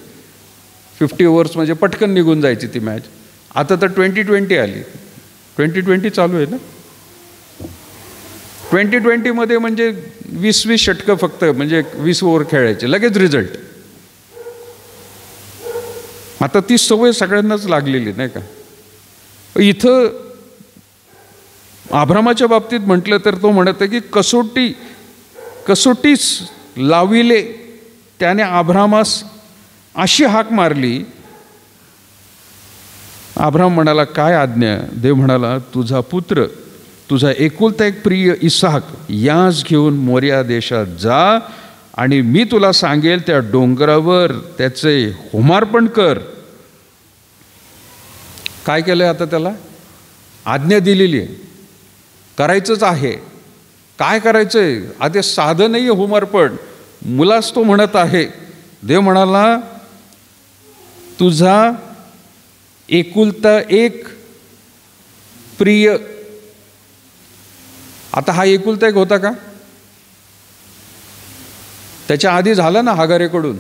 50 ओव्हर्स म्हणजे पटकन निघून जायची ती मॅच. आता तर 20-20 आली. 20-20 चालू आहे ना. 20-20मध्ये म्हणजे 20 षटकं फक्त, म्हणजे 20 ओव्हर खेळायचे, लगेच रिझल्ट. आता ती सवय सगळ्यांनाच लागलेली नाही का. इथं अब्रामाच्या बाबतीत म्हटलं तर तो म्हणत आहे की कसोटीस लाविले. त्याने अब्रामास अशी हाक मारली. अब्राम म्हणाला, काय आज्ञा? देव म्हणाला, तुझा पुत्र, तुझा एकुलता एक प्रिय इसाक यास घेऊन मोरिया देशात जा आणि मी तुला सांगेल त्या डोंगरावर त्याचे होमार्पण कर. काय केलंय आता? त्याला आज्ञा दिलेली आहे, करायचंच आहे. काय करायचंय? आता साधं नाही आहे होमार्पण, मुलाच तो म्हणत आहे. देव म्हणाला, तुझा एकुलता एक प्रिय. आता हा एकुलता एक होता का? त्याच्या आधी झाला ना हागारेकडून.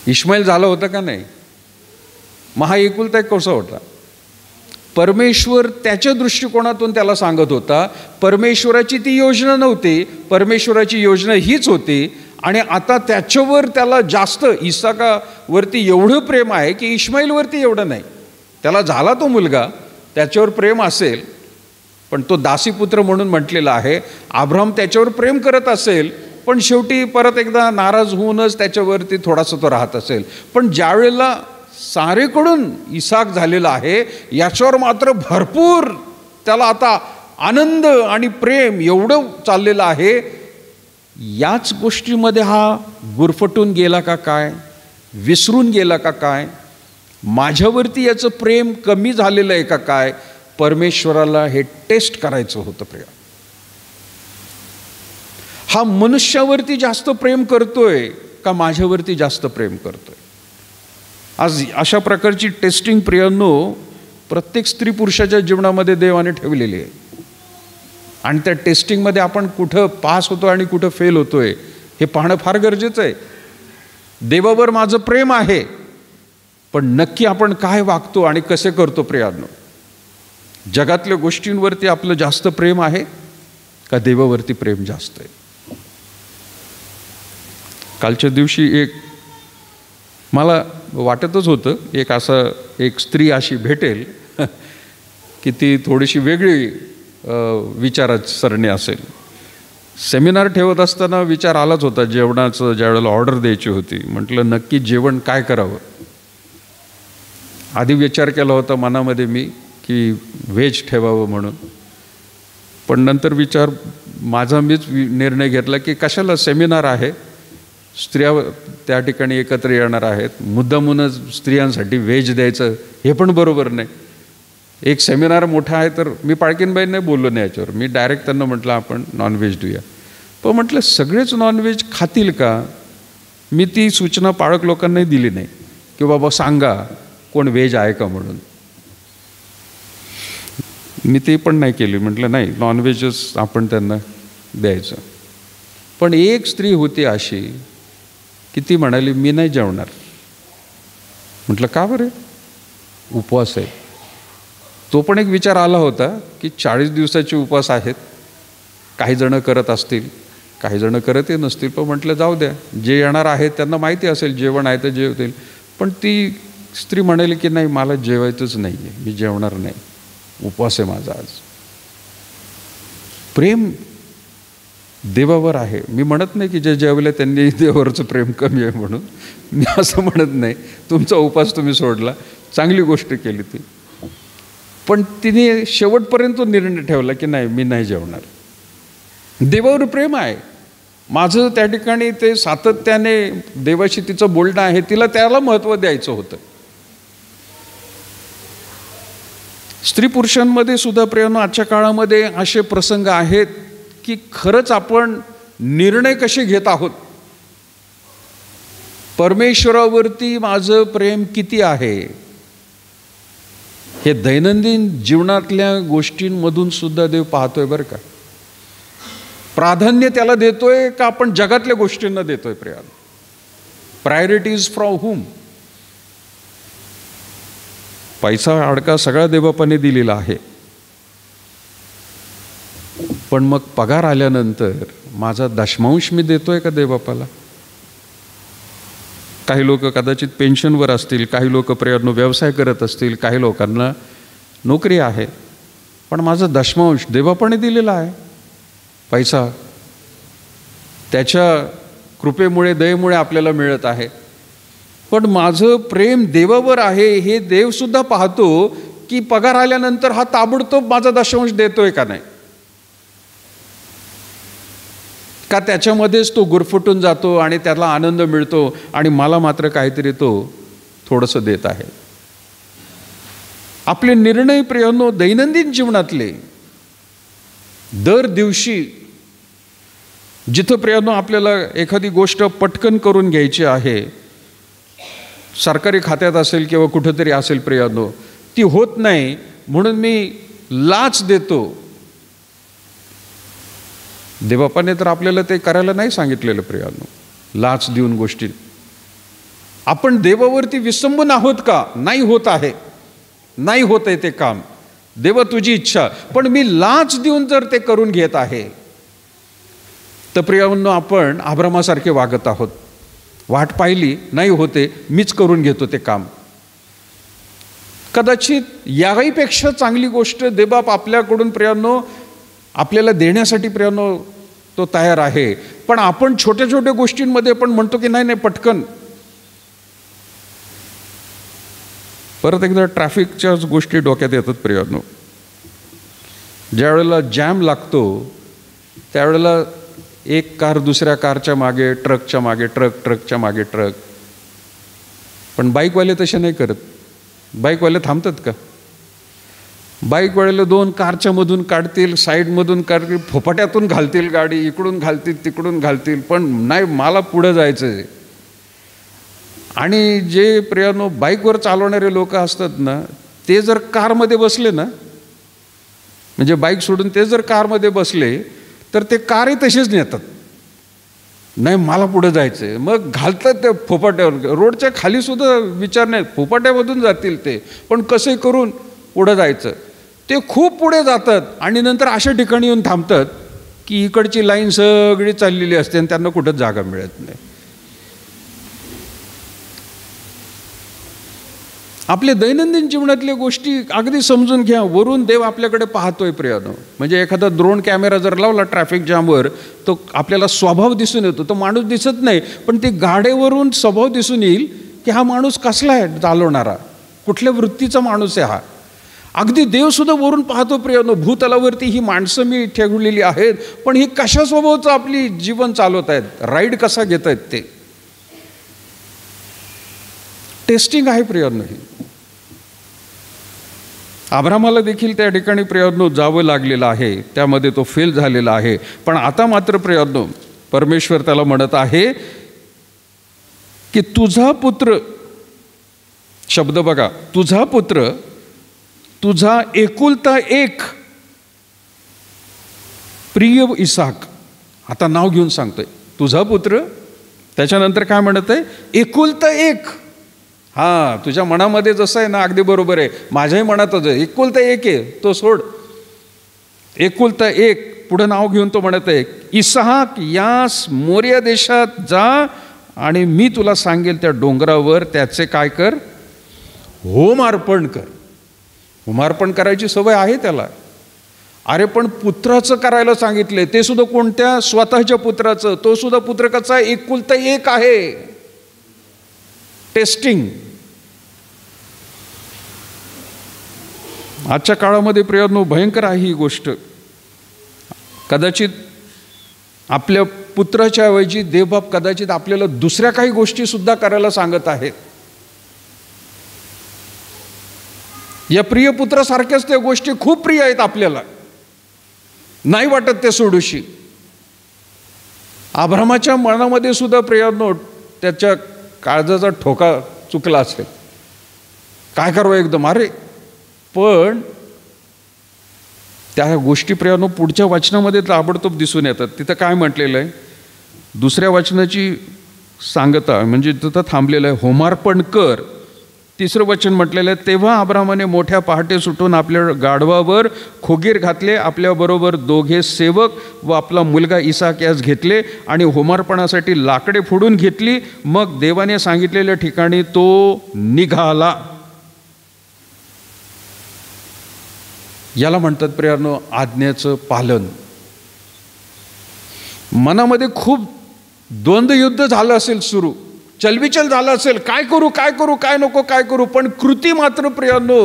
इश्माईल झाला होता का नाही? मग हा एकुलता एक कसा होता? परमेश्वर त्याच्या दृष्टिकोनातून त्याला सांगत होता. परमेश्वराची ती योजना नव्हती, परमेश्वराची योजना हीच होती. आणि आता त्याच्यावर त्याला जास्त इसाकावरती एवढं प्रेम आहे की इश्माईलवरती एवढं नाही. त्याला झाला तो मुलगा, त्याच्यावर प्रेम असेल, पण तो दासीपुत्र म्हणून म्हटलेला आहे. अब्राहम त्याच्यावर प्रेम करत असेल, पण शेवटी परत एकदा नाराज होऊनच त्याच्यावरती थोडासा तो राहत असेल. पण ज्यावेळेला सारेकडून इसाक झालेला आहे, याच्यावर मात्र भरपूर त्याला आता आनंद आणि प्रेम एवढं चाललेलं आहे. याच गोष्टीमध्ये हा गुरफटून गेला का काय, विसरून गेला का काय, माझ्यावरती याचं प्रेम कमी झालेलं आहे का काय, परमेश्वराला हे टेस्ट करायचं होतं. प्रिय, हा मनुष्यावरती जास्त प्रेम करतोय का माझ्यावरती जास्त प्रेम करतोय? आज अशा प्रकारची टेस्टिंग प्रियांनो प्रत्येक स्त्री पुरुषाच्या जीवनामध्ये देवाने ठेवलेली आहे. आणि त्या टेस्टिंगमध्ये आपण कुठं पास होतो आणि कुठं फेल होतोय हे पाहणं फार गरजेचं आहे. देवावर माझं प्रेम आहे, पण नक्की आपण काय वागतो आणि कसे करतो प्रियांनो? जगातल्या गोष्टींवरती आपलं जास्त प्रेम आहे का देवावरती प्रेम जास्त आहे? कालच्या दिवशी मला वाटतच होतं एक स्त्री अशी भेटेल की ती थोडीशी वेगळी विचारसरणी असेल. सेमिनार ठेवत असताना विचार आलाच होता जेवणाचं, ज्यावेळेला ऑर्डर द्यायची होती. म्हटलं नक्की जेवण काय करावं. आधी विचार केला होता मनामध्ये मी की व्हेज ठेवावं म्हणून, पण नंतर मीच निर्णय घेतला की कशाला, सेमिनार आहे, स्त्रिया त्या ठिकाणी एकत्र येणार आहेत, मुद्दामूनच स्त्रियांसाठी व्हेज द्यायचं हे पण बरोबर नाही. एक सेमिनार मोठा आहे तर मी पाळकीनबाई नाही बोललो नाही याच्यावर. मी डायरेक्ट त्यांना म्हटलं आपण नॉनव्हेज देऊया. पण म्हटलं सगळेच नॉनव्हेज खातील का? मी ती सूचना पाळक लोकांनाही दिली नाही की बाबा सांगा कोण व्हेज आहे का म्हणून. मी ते पण नाही केली. म्हटलं नाही, नॉनव्हेजच आपण त्यांना द्यायचं. पण एक स्त्री होती अशी की ती म्हणाली मी नाही जेवणार. म्हटलं का बरं? उपवास आहे. तो पण एक विचार आला होता की 40 दिवसाचे उपवास आहेत, काही जणं करत असतील, काही जणं करतही नसतील. पण म्हटलं जाऊ द्या, जे येणार आहेत त्यांना माहिती असेल जेवण आहे तर जेवतील. पण ती स्त्री म्हणाली की नाही, मला जेवायचंच नाही आहे, मी जेवणार नाही, उपवास आहे माझा आज. प्रेम देवावर आहे. मी म्हणत नाही की जे जेवले त्यांनी देवावरचं प्रेम कमी आहे म्हणून, मी असं म्हणत नाही. तुमचा उपवास तुम्ही सोडला, चांगली गोष्ट केली ती. पण तिने शेवटपर्यंत निर्णय ठेवला की नाही, मी नाही जेवणार. देवावर प्रेम आहे माझं. त्या ठिकाणी ते सातत्याने देवाशी तिचं बोलणं आहे, तिला त्याला महत्त्व द्यायचं होतं. स्त्री पुरुषांमध्ये सुद्धा प्रियांनो आजच्या काळामध्ये असे प्रसंग आहेत की खरंच आपण निर्णय कसे घेत आहोत, परमेश्वरावरती माझं प्रेम किती आहे, हे दैनंदिन जीवनातल्या गोष्टींमधून सुद्धा देव पाहतोय बरं का. प्राधान्य त्याला देतोय का आपण जगातल्या गोष्टींना देतोय? प्रियांनो, प्रायोरिटीज फ्रॉम हुम. पैसा अडका सगळा देवबापाने दिलेला आहे, पण मग पगार आल्यानंतर माझा दशमांश मी देतोय का देवबापाला? काही लोक कदाचित पेन्शनवर असतील, काही लोक प्रियांनो व्यवसाय करत असतील, काही लोकांना नोकरी आहे, पण माझा दशमांश देवबापाने दिलेला आहे. पैसा त्याच्या कृपेमुळे, दयेमुळे आपल्याला मिळत आहे. पण माझं प्रेम देवावर आहे हे देवसुद्धा पाहतो की पगार आल्यानंतर हा ताबडतोब माझा दशमांश देतोय का नाही, का त्याच्यामध्येच तो गुरफटून जातो आणि त्याला आनंद मिळतो आणि मला मात्र काहीतरी तो थोडंसं देत आहे. आपले निर्णय प्रियांनो दैनंदिन जीवनातले, दर दिवशी जिथं प्रियांनो आपल्याला एखादी गोष्ट पटकन करून घ्यायची आहे, सरकारी खात्यात असेल किंवा कुठंतरी असेल प्रियांनो, ती होत नाही म्हणून मी लाच देतो. देवबापाने तर आपल्याला ते करायला नाही सांगितलेलं प्रियांनो, लाच देऊन गोष्टी. आपण देवावरती विसंबून आहोत का? नाही होत आहे, नाही होत आहे ते काम. देवा तुझी इच्छा, पण मी लाच देऊन जर ते करून घेत आहे तर प्रियांनो, आपण अब्रामासारखे वागत आहोत. वाट पाहिली नाही होते, मीच करून घेतो ते काम. कदाचित याहीपेक्षा चांगली गोष्ट देवबाप आपल्याकडून प्रियांनो आपल्याला देण्यासाठी प्रियांनो तो तयार आहे. पण आपण छोट्या छोट्या गोष्टींमध्ये पण म्हणतो की नाही पटकन. परत एकदा ट्रॅफिकच्याच गोष्टी डोक्यात येतात प्रियांनो. ज्या वेळेला जॅम लागतो त्यावेळेला एक कार दुसऱ्या कारच्या मागे, ट्रकच्या मागे ट्रक, ट्रकच्या मागे ट्रक. पण बाईकवाले तसे नाही करत. बाईकवाले थांबतात का? बाईकवाले 2 कारच्या मधून काढतील, साईडमधून काढतील, फोपाट्यातून घालतील गाडी, इकडून घालतील तिकडून घालतील, पण नाही, मला पुढं जायचं आहे. आणि जे प्रियांनो बाईकवर चालवणारे लोक असतात ना, ते जर कारमध्ये बसले ना, म्हणजे बाईक सोडून ते जर कारमध्ये बसले तर ते कारही तसेच नेतात. नाही, मला पुढे जायचं आहे. मग घालतात ते फोपाट्यावर. रोडच्या खाली सुद्धा विचार नाही, फोपाट्यामधून जातील ते, पण कसे करून पुढं जायचं. ते खूप पुढे जातात आणि नंतर अशा ठिकाणी येऊन थांबतात की इकडची लाईन सगळी चाललेली असते आणि त्यांना कुठंच जागा मिळत नाही. आपले दैनंदिन जीवनातल्या गोष्टी अगदी समजून घ्या. वरून देव आपल्याकडे पाहतोय प्रियांनो. म्हणजे एखादा ड्रोन कॅमेरा जर लावला ट्रॅफिक जामवर, तो आपल्याला स्वभाव दिसून येतो. तो माणूस दिसत नाही, पण ते गाड्यावरून स्वभाव दिसून येईल की हा माणूस कसला आहे चालवणारा, कुठल्या वृत्तीचा माणूस आहे हा. अगदी देवसुद्धा वरून पाहतो प्रियांनो. भूतलावरती ही माणसं मी ठेवलेली आहेत, पण ही कशा स्वभावाचं आपली जीवन चालवत आहेत, राईड कसा घेत आहेत, ते टेस्टिंग आहे प्रियांनो. ही अब्रामाला देखील त्या ठिकाणी प्रियांनो जावं लागलेलं आहे. त्यामध्ये तो फेल झालेला आहे. पण आता मात्र प्रियांनो परमेश्वर त्याला म्हणत आहे की तुझा पुत्र, शब्द बघा, तुझा पुत्र, तुझा एकुलता एक प्रिय इसाक. आता नाव घेऊन सांगतोय, तुझा पुत्र. त्याच्यानंतर काय म्हणत आहे? एकुलता एक. हां, तुझ्या मनामध्ये जसं आहे ना, अगदी बरोबर आहे. माझ्याही मनातच आहे, एकुलता एक आहे, तो सोड. एकुलता एक. पुढं नाव घेऊन तो म्हणत आहे, इसाक यास मोरिया देशात जा आणि मी तुला सांगेल त्या डोंगरावर त्याचे काय कर? होम अर्पण कर. होमार्पण करायची सवय आहे त्याला. अरे पण पुत्राचं करायला सांगितले, ते सुद्धा कोणत्या? स्वतःच्या पुत्राचं. तो सुद्धा पुत्र कसा? एकुलता एक आहे. टेस्टिंग. आजच्या काळामध्ये प्रियांनो भयंकर आहे ही गोष्ट. कदाचित आपल्या पुत्राच्या ऐवजी देवबाप कदाचित आपल्याला दुसऱ्या काही गोष्टी सुद्धा करायला सांगत आहेत. या प्रिय पुत्रासारख्याच त्या गोष्टी खूप प्रिय आहेत आपल्याला, नाही वाटत ते सोडूशी. अब्रामाच्या मनामध्ये सुद्धा प्रियांनो त्याच्या काळजाचा ठोका चुकला असेल. काय करावं एकदम, अरे. पण त्या गोष्टी प्रियांनो पुढच्या वचनामध्ये ताबडतोब दिसून येतात. तिथं काय म्हटलेलं आहे? दुसऱ्या वचनाची सांगता म्हणजे तिथं थांबलेलं आहे, होमार्पण कर. तिसरं वचन म्हटलेलं आहे, तेव्हा अब्रामाने मोठ्या पहाटे सुटून आपल्या गाढवावर खोगीर घातले, आपल्याबरोबर 2 सेवक व आपला मुलगा इसाक यास घेतले आणि होमार्पणासाठी लाकडे फोडून घेतली. मग देवाने सांगितलेल्या ठिकाणी तो निघाला. याला म्हणतात प्रियांनो आज्ञेचं पालन. मनामध्ये खूप द्वंद्वयुद्ध झालं असेल सुरू, चलबिचल झालं असेल, काय करू काय करू, काय नको काय करू. पण कृती मात्र प्रियांनो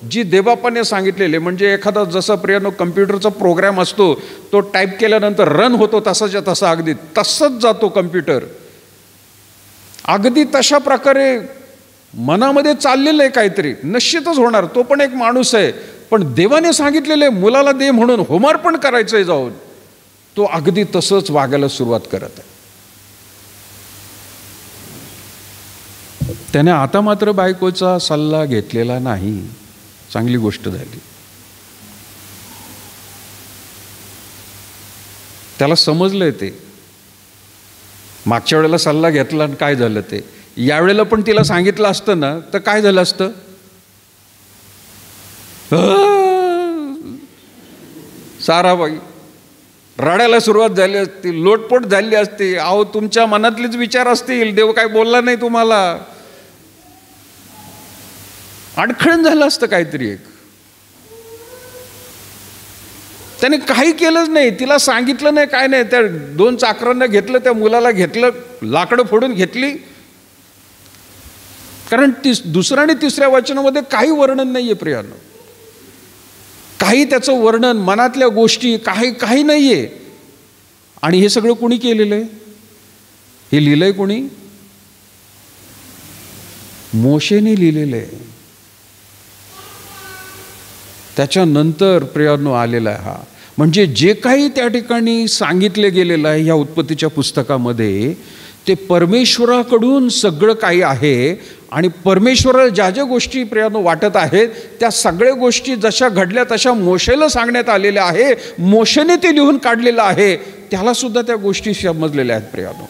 जी देवबापाने सांगितलेले, म्हणजे एखादा जसा प्रियांनो कम्प्युटरचा प्रोग्राम असतो, तो टाईप केल्यानंतर रन होतो तसाच्या तसा, अगदी तसंच जातो कम्प्युटर. अगदी तशा प्रकारे मनामध्ये चाललेलं आहे काहीतरी, निश्चितच होणार. तो पण एक माणूस आहे, पण देवाने सांगितलेले मुलाला दे म्हणून होमार्पण करायचंय जाऊन, तो अगदी तसंच वागायला सुरुवात करत आहे. त्याने आता मात्र बायकोचा सल्ला घेतलेला नाही. चांगली गोष्ट झाली. त्याला समजलंय ते. मागच्या वेळेला सल्ला घेतला आणि काय झालं ते. यावेळेला पण तिला सांगितलं असतं ना तर काय झालं असतं? साराबाई रडायला सुरुवात झाली असती, लोटपोट झाली असती. अहो, तुमच्या मनातलेच विचार असतील, देव काय बोलला नाही तुम्हाला, अडखळण झालं असतं काहीतरी एक. त्याने काही केलंच नाही, तिला सांगितलं नाही, काय नाही. त्या 2 चाकरांना घेतलं, त्या मुलाला घेतलं, लाकडं फोडून घेतली. कारण दुसऱ्या आणि तिसऱ्या वचनामध्ये काही वर्णन नाहीये प्रियानो, काही त्याचं वर्णन, मनातल्या गोष्टी काही नाहीये. आणि हे सगळं कोणी केलेलं आहे? हे लिहिलंय कोणी? मोशेने लिहिलेलं आहे. त्याच्यानंतर प्रियानो आलेला आहे हा. म्हणजे जे काही त्या ठिकाणी सांगितले गेलेलं आहे या उत्पत्तीच्या पुस्तकामध्ये, ते परमेश्वराकडून सगळं काही आहे. आणि परमेश्वराला ज्या ज्या गोष्टी प्रियानो वाटत आहेत, त्या सगळ्या गोष्टी जशा घडल्या तशा मोशेला सांगण्यात आलेल्या आहे. मोशेने ते लिहून काढलेलं आहे. त्याला सुद्धा त्या गोष्टी समजलेल्या आहेत प्रियानो.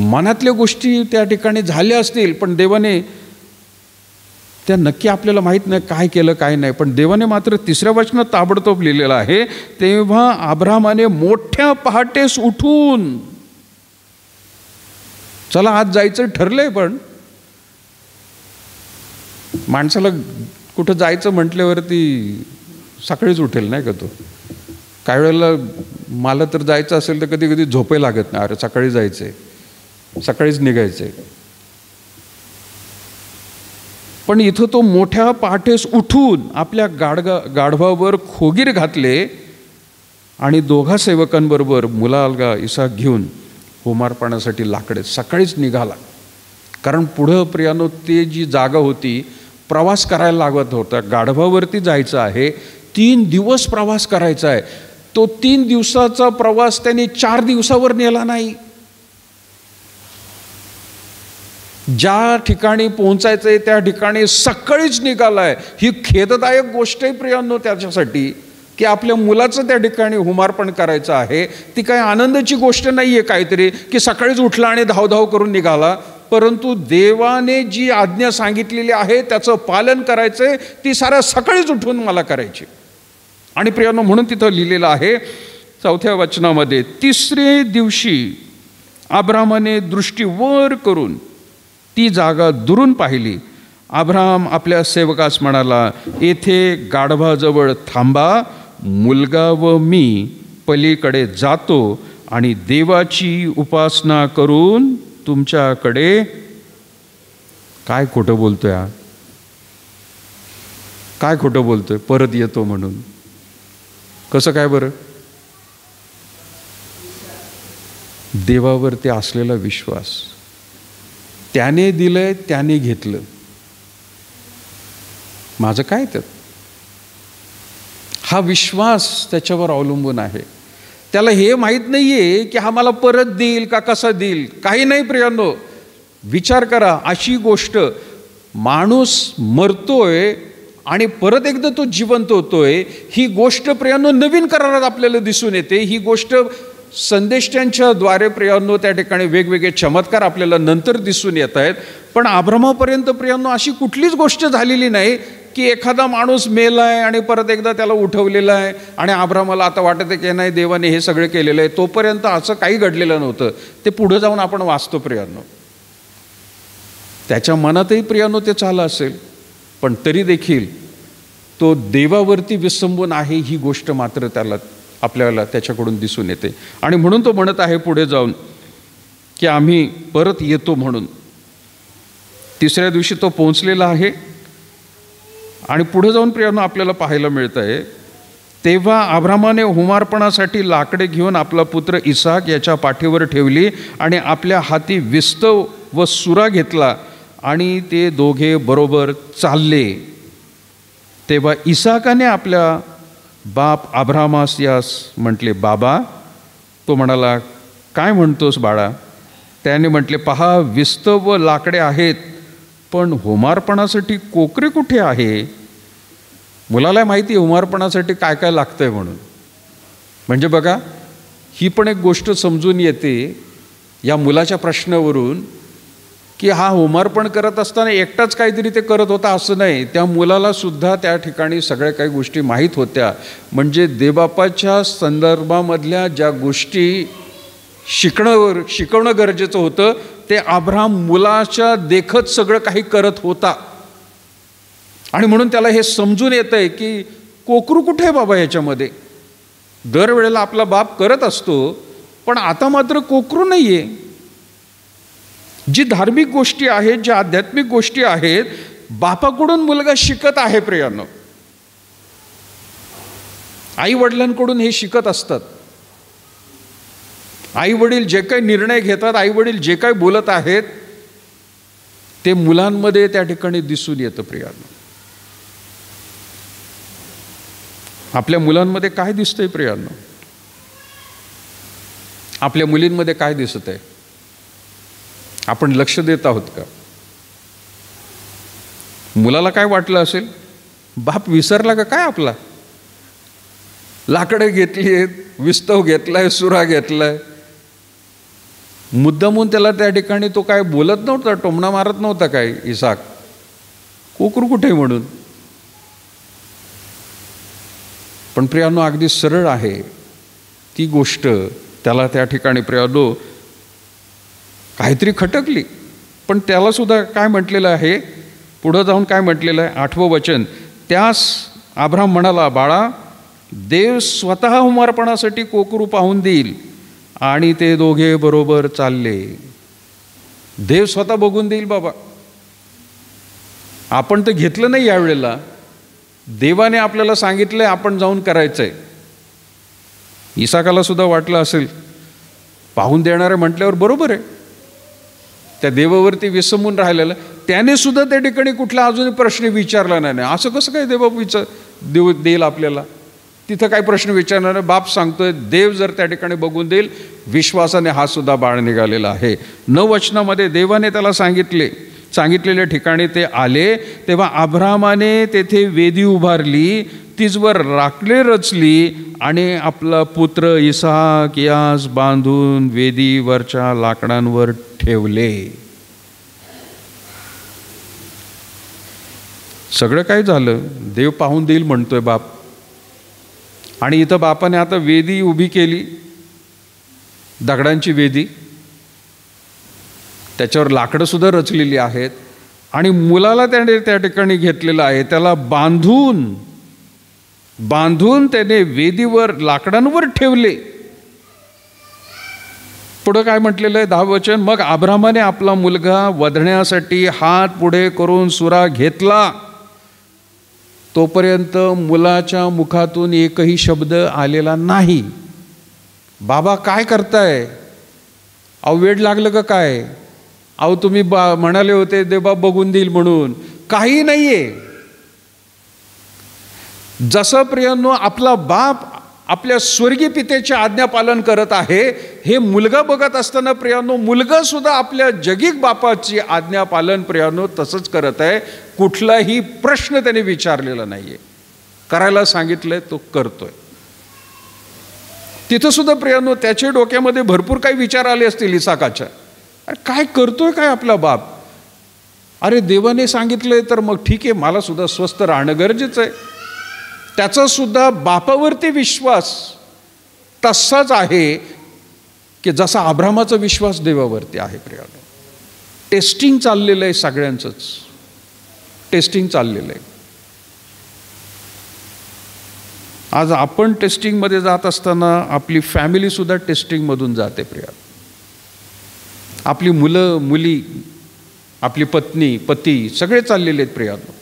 मनातल्या गोष्टी त्या ठिकाणी झाल्या असतील, पण देवाने त्या नक्की आपल्याला माहीत नाही काय केलं काय नाही. पण देवाने मात्र 3ऱ्या वचनात ताबडतोब लिहिलेलं आहे, तेव्हा अब्रामाने मोठ्या पहाटेस उठून, चला आज जायचं ठरलंय. पण माणसाला कुठं जायचं म्हटल्यावरती सकाळीच उठेल नाही का तो. काही वेळेला मला तर जायचं असेल तर कधी कधी झोपही लागत नाही. अरे सकाळी जायचंय, सकाळीच निघायचंय. पण इथं तो मोठ्या पहाटेस उठून आपल्या गाढवावर खोगीर घातले आणि 2 सेवकांबरोबर मुलाला इसाक घेऊन होमार्पणासाठी लाकडे सकाळीच निघाला. कारण पुढं प्रियानो ते जी जागा होती, प्रवास करायला लागत होता. गाढवावरती जायचं आहे, 3 दिवस प्रवास करायचा आहे. तो 3 दिवसाचा प्रवास त्यांनी 4 दिवसावर नेला नाही. ज्या ठिकाणी पोहोचायचंय त्या ठिकाणी सकाळीच निघालाय. ही खेददायक गोष्ट आहे प्रियांनो त्याच्यासाठी, की आपल्या मुलाचं त्या ठिकाणी होमार्पण करायचं आहे. ती काही आनंदाची गोष्ट नाहीये काहीतरी की सकाळीच उठला आणि धावधाव करून निघाला. परंतु देवाने जी आज्ञा सांगितलेली आहे त्याचं पालन करायचंय, ती साऱ्या सकाळीच उठून मला करायची. आणि प्रियांनो म्हणून तिथं लिहिलेलं आहे 4थ्या वचनामध्ये, 3ऱ्या दिवशी अब्रामाने दृष्टी वर करून ती जागा दुरून पाहिली. अब्राम आपल्या सेवकास म्हणाला, येथे गाढवाजवळ थांबा, मुलगा व मी पलीकडे जातो आणि देवाची उपासना करून तुमच्याकडे. काय खोटं बोलतोय हा, काय खोटं बोलतोय, परत येतो म्हणून. कसं काय बरं? देवावरती असलेला विश्वास, त्याने दिलंय त्याने घेतलं, माझं काय त्यात. हा विश्वास त्याच्यावर अवलंबून आहे. त्याला हे माहीत नाहीये की हा मला परत देईल का कसा देईल, काही नाही प्रियांनो. विचार करा, अशी गोष्ट, माणूस मरतोय आणि परत एकदा तो जिवंत होतोय, ही गोष्ट प्रियांनो नवीन करारात आपल्याला दिसून येते. ही गोष्ट संदेष्टांच्या द्वारे प्रियांनो त्या ठिकाणी वेगवेगळे चमत्कार आपल्याला नंतर दिसून येत आहेत. पण अब्रामापर्यंत प्रियांनो अशी कुठलीच गोष्ट झालेली नाही की एखादा माणूस मेलाय आणि परत एकदा त्याला उठवलेला आहे आणि अब्रामाला आता वाटत आहे की नाही देवाने हे सगळं केलेलं आहे. तोपर्यंत असं काही घडलेलं नव्हतं. ते पुढे जाऊन आपण वाचतो प्रियांनो. त्याच्या मनातही प्रियांनो ते चाललं असेल, पण तरी देखील तो देवावरती विसंबून आहे ही गोष्ट मात्र त्याला आपल्याला त्याच्याकडून दिसून येते. आणि म्हणून तो म्हणत आहे पुढे जाऊन की आम्ही परत येतो म्हणून. 3ऱ्या दिवशी तो पोहोचलेला आहे. आणि पुढे जाऊन प्रियांनो आपल्याला पाहायला मिळत आहे, तेव्हा अब्रामाने होमार्पणासाठी लाकडे घेऊन आपला पुत्र इसाक याच्या पाठीवर ठेवली आणि आपल्या हाती विस्तव व सुरा घेतला आणि ते दोघे बरोबर चालले. तेव्हा इसाकाने आपल्या बाप अब्रामास यास म्हटले, बाबा. तो म्हणाला, काय म्हणतोस बाळा? त्याने म्हटले, पहा, विस्तव व लाकडे आहेत, पण होमार्पणासाठी कोकरे कुठे आहे? मुलाला माहिती आहे होमार्पणासाठी काय काय लागतंय म्हणून. म्हणजे बघा, ही पण एक गोष्ट समजून येते या मुलाच्या प्रश्नावरून की हा होमार्पण करत असताना एकटाच काहीतरी ते करत होता असं नाही, त्या मुलाला सुद्धा त्या ठिकाणी सगळ्या काही गोष्टी माहीत होत्या. म्हणजे देवबापाच्या संदर्भामधल्या ज्या गोष्टी शिकवणं गरजेचं होतं ते अब्राहम मुलाच्या देखत सगळं काही करत होता. आणि म्हणून त्याला हे समजून येतंय की कोकरू कुठे आहे बाबा याच्यामध्ये. दरवेळेला आपला बाप करत असतो, पण आता मात्र कोकरू नाही आहे. जी धार्मिक गोष्टी आहेत, ज्या आध्यात्मिक गोष्टी आहेत, बापाकडून मुलगा शिकत आहे. प्रियानो, आई वडिलांकडून हे शिकत असतात. आई वडील जे काही निर्णय घेतात, आई वडील जे काही बोलत आहेत, ते मुलांमध्ये त्या ठिकाणी दिसून येतं. प्रियानो, आपल्या मुलांमध्ये काय दिसतंय? प्रियानो, आपल्या मुलींमध्ये काय दिसत आहे? आपण लक्ष देत आहोत का? मुलाला काय वाटलं असेल, बाप विसरला का काय आपला? लाकडं घेतली आहेत, विस्तव घेतलाय, सुरा घेतलाय. मुद्दामून त्याला त्या ठिकाणी तो काय बोलत नव्हता, टोमणा मारत नव्हता काय इसाक, कोकरू कुठे म्हणून. पण प्रियानो, अगदी सरळ आहे ती गोष्ट. त्याला त्या ठिकाणी प्रियानो काहीतरी खटकली. पण त्याला सुद्धा काय म्हटलेलं आहे, पुढं जाऊन काय म्हटलेलं आहे, 8वं वचन. त्यास अब्राहम म्हणाला, बाळा, देव स्वतः होमार्पणासाठी कोकरू पाहून देईल. आणि ते दोघे बरोबर चालले. देव स्वतः बघून देईल बाबा. आपण तर घेतलं नाही यावेळेला, देवाने आपल्याला सांगितलंय, आपण जाऊन करायचंय. इसाकाला सुद्धा वाटलं असेल, पाहून देणारे म्हटल्यावर बरोबर आहे, त्या देवावरती विसंबून राहिलेलं. त्याने सुद्धा त्या ठिकाणी कुठला अजून प्रश्न विचारला नाही. असं कसं काय देव देईल आपल्याला? तिथं काय प्रश्न विचारणार आहे? बाप सांगतोय, देव जर त्या ठिकाणी बघून देईल. विश्वासाने हा सुद्धा बाळ निघालेला आहे. 9 वचनामध्ये देवाने त्याला सांगितलेल्या ठिकाणी ते आले, तेव्हा अब्राहमाने तेथे वेदी उभारली, तिजवर राखले रचली आणि आपला पुत्र इसाक यास बांधून वेदीवरच्या लाकडांवर ठेवले. सगळं काय झालं, देव पाहून देईल म्हणतोय बाप. आणि इथं बापाने आता वेदी उभी केली, दगडांची वेदी, त्याच्यावर लाकडं सुद्धा रचलेली आहेत. आणि मुलाला त्याने त्या ठिकाणी घेतलेलं आहे, त्याला बांधून त्याने वेदीवर लाकडांवर ठेवले. पुढं काय म्हटलेलं आहे 10 वचन. मग अब्राहमाने आपला मुलगा वधण्यासाठी हात पुढे करून सुरा घेतला, तोपर्यंत मुलाच्या मुखातून एकही शब्द आलेला नाही. बाबा काय करताय? अहो वेड लागलं का काय? अहो तुम्ही म्हणाले होते देवा बघून देईल म्हणून. काही नाहीये. जसं प्रियांनो आपला बाप आपल्या स्वर्गीय पितेचे आज्ञा पालन करत आहे, हे मुलगा बघत असताना प्रियांनो मुलगा सुद्धा आपल्या जगिक बापाची आज्ञा पालन प्रियांनो तसंच करत आहे. कुठलाही प्रश्न त्याने विचारलेला नाहीये, करायला सांगितलंय तो करतोय. तिथं सुद्धा प्रियांनो त्याच्या डोक्यामध्ये भरपूर काही विचार आले असतील इसाकाच्या. अरे काय करतोय काय आपला बाप? अरे देवाने सांगितलंय तर मग ठीक आहे, मला सुद्धा स्वस्थ राहणं गरजेचं आहे. त्याचा सुद्धा बापावरती विश्वास तसाच आहे की जसा अब्राहमाचा विश्वास देवावरती आहे. प्रियानो टेस्टिंग चाललेलं आहे, सगळ्यांचंच टेस्टिंग चाललेलं आहे. आज आपण टेस्टिंगमध्ये जात असताना आपली फॅमिली सुद्धा टेस्टिंगमधून जाते. प्रिया, आपली मुलं मुली, आपली पत्नी पती सगळे चाललेले आहेत. प्रियानो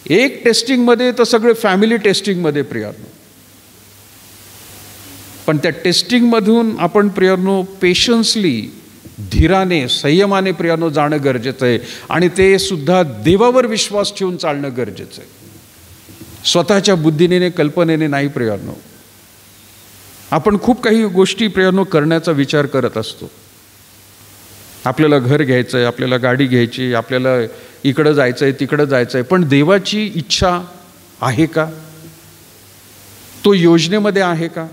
एक टेस्टिंगमध्ये तर सगळे फॅमिली टेस्टिंगमध्ये. प्रियानो पण त्या टेस्टिंगमधून आपण प्रियानो पेशन्सली, धीराने, संयमाने प्रियानो जाणं गरजेचं आहे. आणि ते सुद्धा देवावर विश्वास ठेवून चालणं गरजेचं आहे, स्वतःच्या बुद्धीने कल्पनेने नाही. प्रियानो आपण खूप काही गोष्टी प्रियानो करण्याचा विचार करत असतो. आपल्याला घर घ्यायचं आहे, आपल्याला गाडी घ्यायची, आपल्याला इकडं जायचं आहे, तिकडं जायचं आहे. पण देवाची इच्छा आहे का? तो योजनेमध्ये आहे का?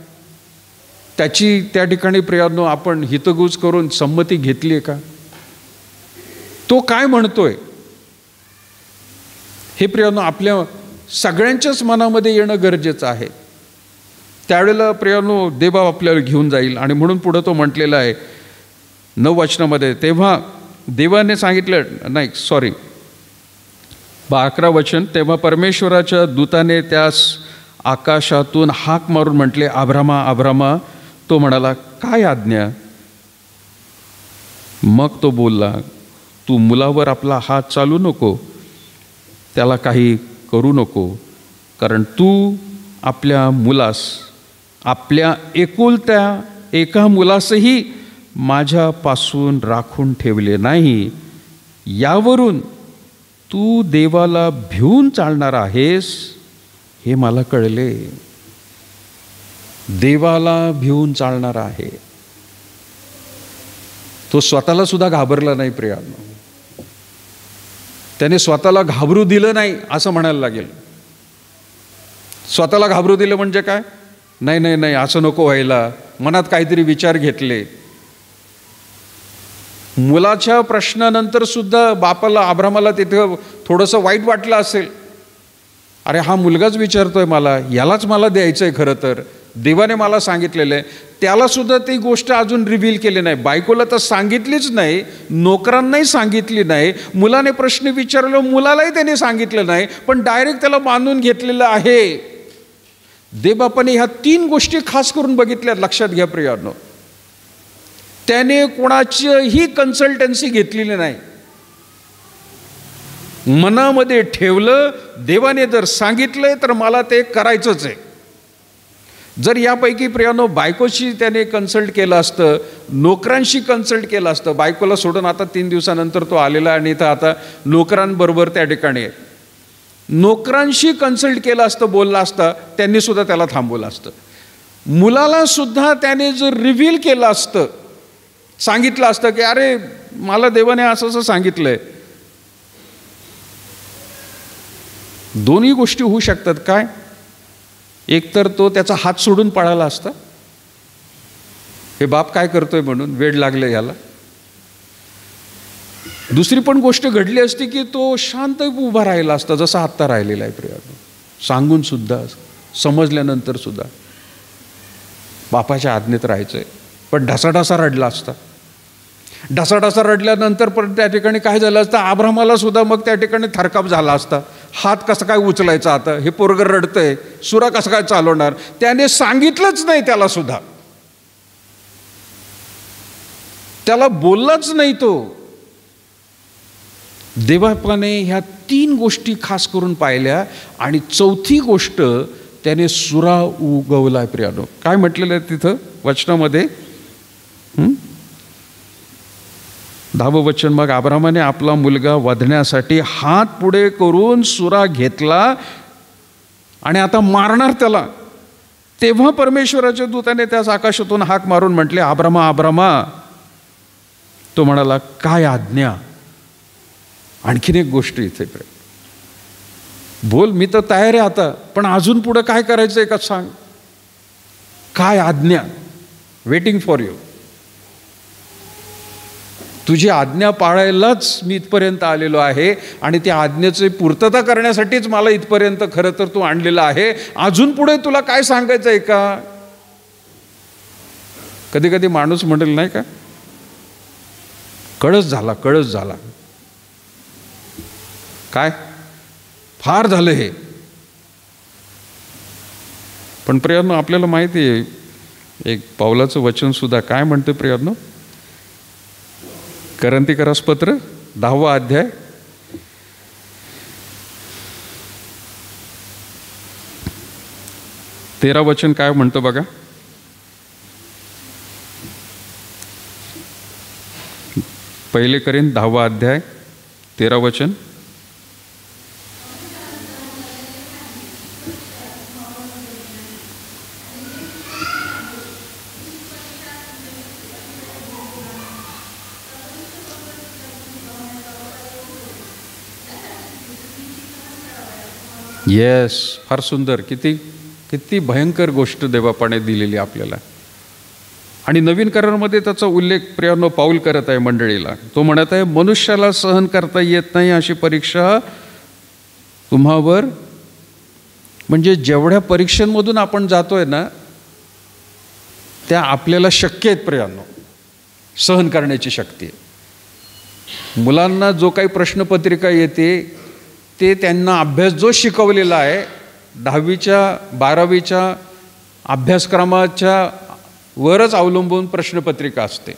त्याची त्या ठिकाणी प्रियानो आपण हितगुज करून संमती घेतली आहे का? तो काय म्हणतोय हे प्रियानो आपल्या सगळ्यांच्याच मनामध्ये येणं गरजेचं आहे. त्यावेळेला प्रियानो देव आपल्याला घेऊन जाईल. आणि म्हणून पुढं तो म्हटलेला आहे 9 वचनामध्ये, तेव्हा देवाने सांगितलं, नाही सॉरी 11 वचन, तेव्हा परमेश्वराच्या दूताने त्यास आकाशातून हाक मारून म्हटले, अब्रामा अब्रामा. तो म्हणाला, काय आज्ञा? मग तो बोलला, तू मुलावर आपला हात चालू नको, त्याला काही करू नको, कारण तू आपल्या मुलास, आपल्या एकुलत्या एका मुलासही माझ्यापासून राखून ठेवले नाही. यावरून तू देवाला भिवून चालणार आहेस हे मला कळले. देवाला भिवून चालणार आहे. तो स्वतःला सुद्धा घाबरला नाही प्रियांनो. त्याने स्वतःला घाबरू दिलं नाही असं म्हणायला लागेल. स्वतःला घाबरू दिलं म्हणजे काय? नाही नाही नाही असं नको व्हायला, मनात काहीतरी विचार घेतले. मुलाच्या प्रश्नानंतर सुद्धा बापाला अब्रामाला तिथं थोडंसं वाईट वाटलं असेल. अरे हा मुलगाच विचारतोय मला, यालाच मला द्यायचं आहे खरं तर, देवाने मला सांगितलेलं आहे. त्याला सुद्धा ती गोष्ट अजून रिव्हील केली नाही. बायकोला तर सांगितलीच नाही, नोकरांनाही सांगितली नाही. मुलाने प्रश्न विचारला, मुलालाही त्याने सांगितलं नाही, पण डायरेक्ट त्याला बांधून घेतलेलं आहे. देवबापाने ह्या 3 गोष्टी खास करून बघितल्या. लक्षात घ्या प्रियांनो, त्याने कोणाचीही कन्सल्टन्सी घेतलेली नाही. मनामध्ये ठेवलं, देवाने जर सांगितलंय तर मला ते करायचंच आहे. जर यापैकी प्रियानो बायकोशी त्याने कन्सल्ट केलं असतं, नोकरांशी कन्सल्ट केलं असतं, बायकोला सोडून आता 3 दिवसानंतर तो आलेला आणि इथं आता नोकरांबरोबर त्या ठिकाणी आहे. नोकरांशी कन्सल्ट केलं असतं, बोलला असता, त्यांनी सुद्धा त्याला थांबवलं असतं. मुलाला सुद्धा त्याने जर रिव्हील केलं असतं, सांगितलं असतं की अरे मला देवाने असं असं सांगितलंय. दोन्ही गोष्टी होऊ शकतात. काय? एक तर तो त्याचा हात सोडून पळाला असता, हे बाप काय करतोय म्हणून, वेड लागले ह्याला. दुसरी पण गोष्ट घडली असती की तो शांत उभा राहिला असता, जसा आत्ता राहिलेला आहे प्रियानो. सांगून सुद्धा, समजल्यानंतर सुद्धा बापाच्या आज्ञेत राहायचंय. पण ढसाढसा रडला असता. ढसाढसा रडल्यानंतर पण त्या ठिकाणी काय झालं असतं, अब्रामाला सुद्धा मग त्या ठिकाणी थरकाप झाला असता. हात कसा काय उचलायचा, आता हे पोरगं रडतंय, सुरा कसं काय चालवणार. त्याने सांगितलंच नाही त्याला सुद्धा, त्याला बोललाच नाही तो. देवबापाने ह्या 3 गोष्टी खास करून पाहिल्या. आणि 4थी गोष्ट त्याने सुरा उगवलाय प्रियानो. काय म्हटलेलं आहे तिथं वचनामध्ये, 10वं वचन, मग अब्रामाने आपला मुलगा वधण्यासाठी हात पुढे करून सुरा घेतला आणि आता मारणार त्याला. तेव्हा परमेश्वराच्या दूताने त्यास आकाशातून हाक मारून म्हटले, अब्रामा अब्रामा. तो म्हणाला, काय आज्ञा? आणखीन एक गोष्ट इथे बोल, मी तर तयार आहे आता, पण अजून पुढं काय करायचंय का सांग. काय आज्ञा? Waiting for you. तुझी आज्ञा पाळायलाच मी इथपर्यंत आलेलो आहे आणि त्या आज्ञेची पूर्तता करण्यासाठीच मला इथपर्यंत खरं तर तू आणलेला आहे. अजून पुढे तुला काय सांगायचं आहे का? कधी कधी माणूस म्हणेल नाही का, कळस झाला, कळस झाला. काय फार झालं हे. पण प्रियांनो आपल्याला माहिती आहे, एक पावलाचं वचन सुद्धा काय म्हणते प्रियांनो, करंथीकरास पत्र 10वा अध्याय 13 वचन काय म्हणतं बघा. पहिले करीन 10वा अध्याय 13 वचन. येस, फार सुंदर. किती किती भयंकर गोष्ट देवबापाने दिलेली आपल्याला. आणि नवीन करारामध्ये त्याचा उल्लेख प्रियांनो पाऊल करत आहे मंडळीला. तो म्हणत आहे, मनुष्याला सहन करता येत नाही अशी परीक्षा तुम्हावर, म्हणजे जेवढ्या परीक्षांमधून आपण जातोय ना त्या आपल्याला शक्य आहेत प्रियांनो, सहन करण्याची शक्ती आहे. मुलांना जो काही प्रश्नपत्रिका येते ते त्यांना अभ्यास जो शिकवलेला आहे 10वीच्या 12वीच्या अभ्यासक्रमाच्या वरच अवलंबून प्रश्नपत्रिका असते.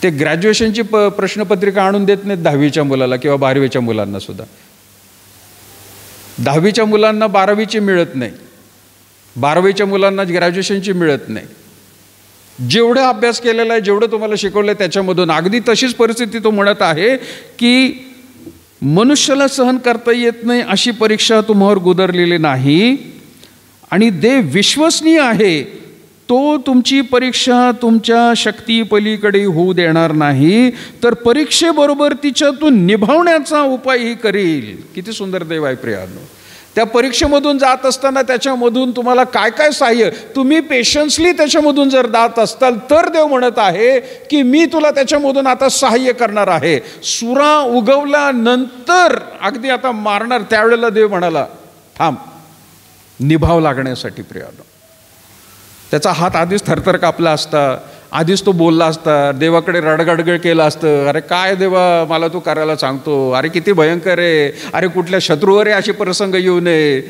ते ग्रॅज्युएशनची प्रश्नपत्रिका आणून देत नाहीत 10वीच्या मुलाला किंवा 12वीच्या मुलांना सुद्धा. 10वीच्या मुलांना 12वीची मिळत नाही, 12वीच्या मुलांना ग्रॅज्युएशनची मिळत नाही. जेवढं अभ्यास केलेला आहे, जेवढं तुम्हाला शिकवलं आहे त्याच्यामधून. अगदी तशीच परिस्थिती तो म्हणत आहे की मनुष्याला सहन करता येत नाही अशी परीक्षा तुम्हावर गुदरलेली नाही आणि देव विश्वसनीय आहे, तो तुमची परीक्षा तुमच्या शक्ती पलीकडे होऊ देणार नाही, तर परीक्षेबरोबर तिच्यातून निभावण्याचा उपायही करील. किती सुंदर देव आहे प्रियांनो. त्या परीक्षेमधून जात असताना त्याच्यामधून तुम्हाला काय काय सहाय्य, तुम्ही पेशन्सली त्याच्यामधून जर जात असताल तर देव म्हणत आहे की मी तुला त्याच्यामधून आता सहाय्य करणार आहे. सुरा उगवल्यानंतर अगदी आता मारणार त्यावेळेला देव म्हणाला थांब, निभाव लागण्यासाठी प्रियांनो. त्याचा हात आधीच थरथर कापला असता, आधीच तो बोलला असता, देवाकडे रडगडगड केला असतं, अरे काय देवा मला तू करायला सांगतो, अरे किती भयंकर आहे, अरे कुठल्या शत्रूवर असे प्रसंग येऊ नये,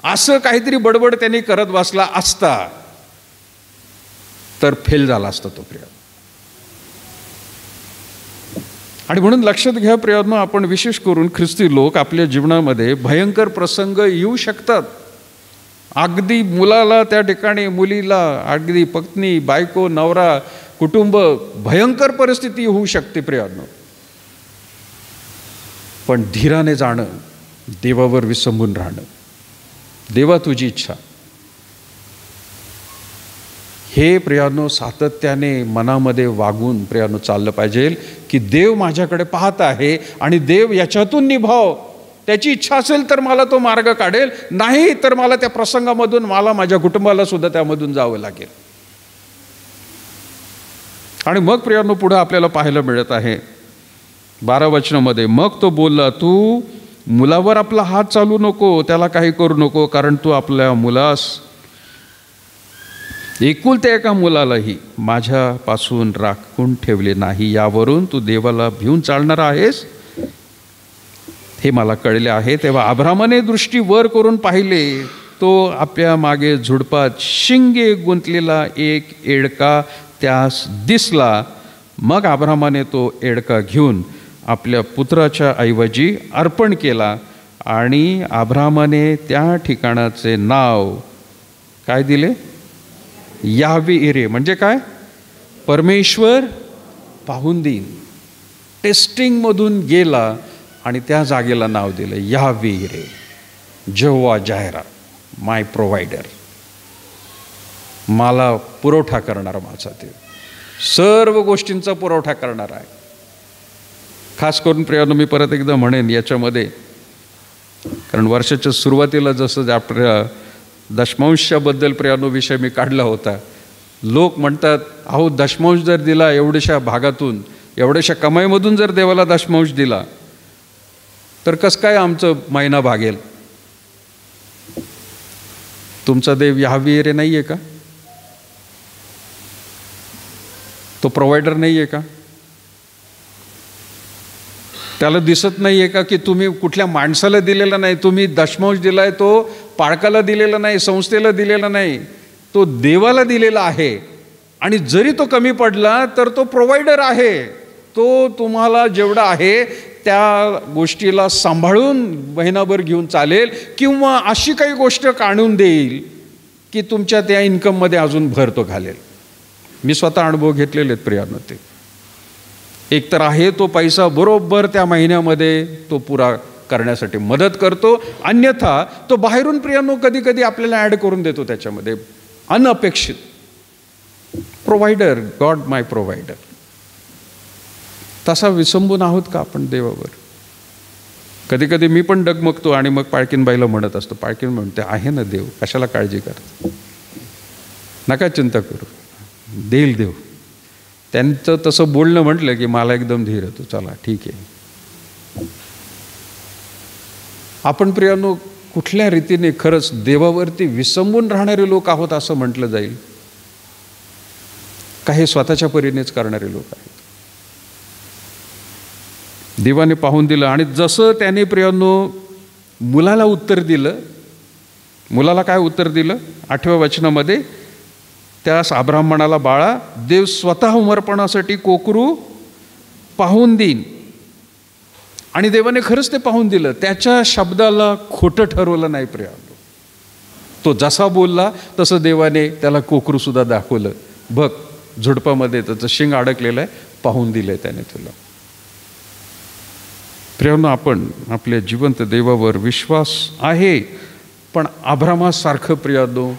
असं काहीतरी बडबड त्यांनी करत बसला असता तर फेल झाला असता तो प्रिय. आणि म्हणून लक्षात घ्या प्रियांनो, आपण विशेष करून ख्रिस्ती लोक आपल्या जीवनामध्ये भयंकर प्रसंग येऊ शकतात. अगदी मुलाला त्या ठिकाणी, मुलीला, अगदी पत्नी, बायको, नवरा, कुटुंब, भयंकर परिस्थिती होऊ शकते प्रियांनो. पण धीराने जाणं, देवावर विसंबून राहणं, देवा तुझी इच्छा, हे प्रियांनो सातत्याने मनामध्ये वागून प्रियांनो चाललं पाहिजे की देव माझ्याकडे पाहत आहे आणि देव याच्यातून निभाव, त्याची इच्छा असेल तर मला तो मार्ग काढेल, नाही तर मला त्या प्रसंगामधून, मला माझ्या कुटुंबाला सुद्धा त्यामधून जावं लागेल. आणि मग प्रियांनो पुढे आपल्याला पाहायला मिळत आहे 12 वचनामध्ये, मग तो बोलला, तू मुलावर आपला हात चालू नको, त्याला काही करू नको, कारण तू आपल्या मुलास, एकुलत्या एका मुलालाही माझ्यापासून राखून ठेवले नाही, यावरून तू देवाला भिवून चालणार आहेस हे मला कळले आहे. तेव्हा अब्रामाने दृष्टी वर करून पाहिले, तो आपल्या मागे झुडपात शिंगे गुंतलेला एक एडका त्यास दिसला. मग अब्रामाने तो एडका घेऊन आपल्या पुत्राच्या ऐवजी अर्पण केला आणि अब्रामाने त्या ठिकाणाचे नाव काय दिले? यावे इरे. म्हणजे काय? परमेश्वर पाहून देईन. टेस्टिंगमधून गेला आणि त्या जागेला नाव दिलं यावे इरे, जेव्हा जाहिरा, माय प्रोव्हायडर, मला पुरवठा करणारा माझा देव, सर्व गोष्टींचा पुरवठा करणार आहे. खास करून प्रियांनो मी परत एकदा म्हणेन याच्यामध्ये, कारण वर्षाच्या सुरुवातीला जसं आपल्या दशमांशाबद्दल प्रियांनो विषय मी काढला होता, लोक म्हणतात अहो दशमांश जर दिला, एवढ्याशा भागातून, एवढ्याशा कमाईमधून जर देवाला दशमांश दिला तर कसं काय आमचं महिना भागेल? तुमचा देव यावे इरे नाही आहे का? तो प्रोव्हायडर नाही आहे का? त्याला दिसत नाही आहे का की तुम्ही कुठल्या माणसाला दिलेला नाही, तुम्ही दशमांश दिलाय तो पाळकाला दिलेला नाही, संस्थेला दिलेला नाही, तो देवाला दिलेला आहे. आणि जरी तो कमी पडला तर तो प्रोव्हायडर आहे, तो तुम्हाला जेवढा आहे त्या गोष्टीला सांभाळून महिनाभर घेऊन चालेल, किंवा अशी काही गोष्ट काढून देईल की तुमच्या त्या इन्कममध्ये अजून भर तो घालेल. मी स्वतः अनुभव घेतलेले आहेत प्रियांनो. ते एक तर आहे तो पैसा बरोबर त्या महिन्यामध्ये तो पुरा करण्यासाठी मदत करतो, अन्यथा तो बाहेरून प्रियांनो कधी कधी आपल्याला ॲड करून देतो त्याच्यामध्ये, अनपेक्षित. प्रोव्हायडर, गॉड माय प्रोव्हायडर. तसा विसंबून आहोत का आपण देवावर? कधी कधी मी पण डगमगतो आणि मग पाळकीनबाईला म्हणत असतो, पाळकीन म्हणते आहे ना देव, कशाला काळजी करतो? नका चिंता करू, देईल देव. त्यांचं तसं बोलणं म्हटलं की मला एकदम धीर येतो, चला ठीक आहे. आपण प्रियांनो कुठल्या रीतीने खरंच देवावरती विसंबून राहणारे लोक आहोत असं म्हटलं जाईल? काही स्वतःच्या परीनेच करणारे लोक आहेत. देवाने पाहून दिलं आणि जसं त्याने प्रियांनो मुलाला उत्तर दिलं, मुलाला काय उत्तर दिलं? 8व्या वचनामध्ये त्यास अब्राहम म्हणाला, बाळा, देव स्वतः समर्पणासाठी कोकरू पाहून देईन. आणि देवाने खरंच ते पाहून दिलं. त्याच्या शब्दाला खोटं ठरवलं नाही प्रियांनो. तो जसा बोलला तसं देवाने त्याला कोकरू सुद्धा दाखवलं. बघ, झुडपामध्ये त्याचं शिंग अडकलेलं आहे, पाहून दिलंय त्याने तुला. प्रियांनो, आपण आपल्या जिवंत देवावर विश्वास आहे, पण अब्रामासारखं प्रियांनो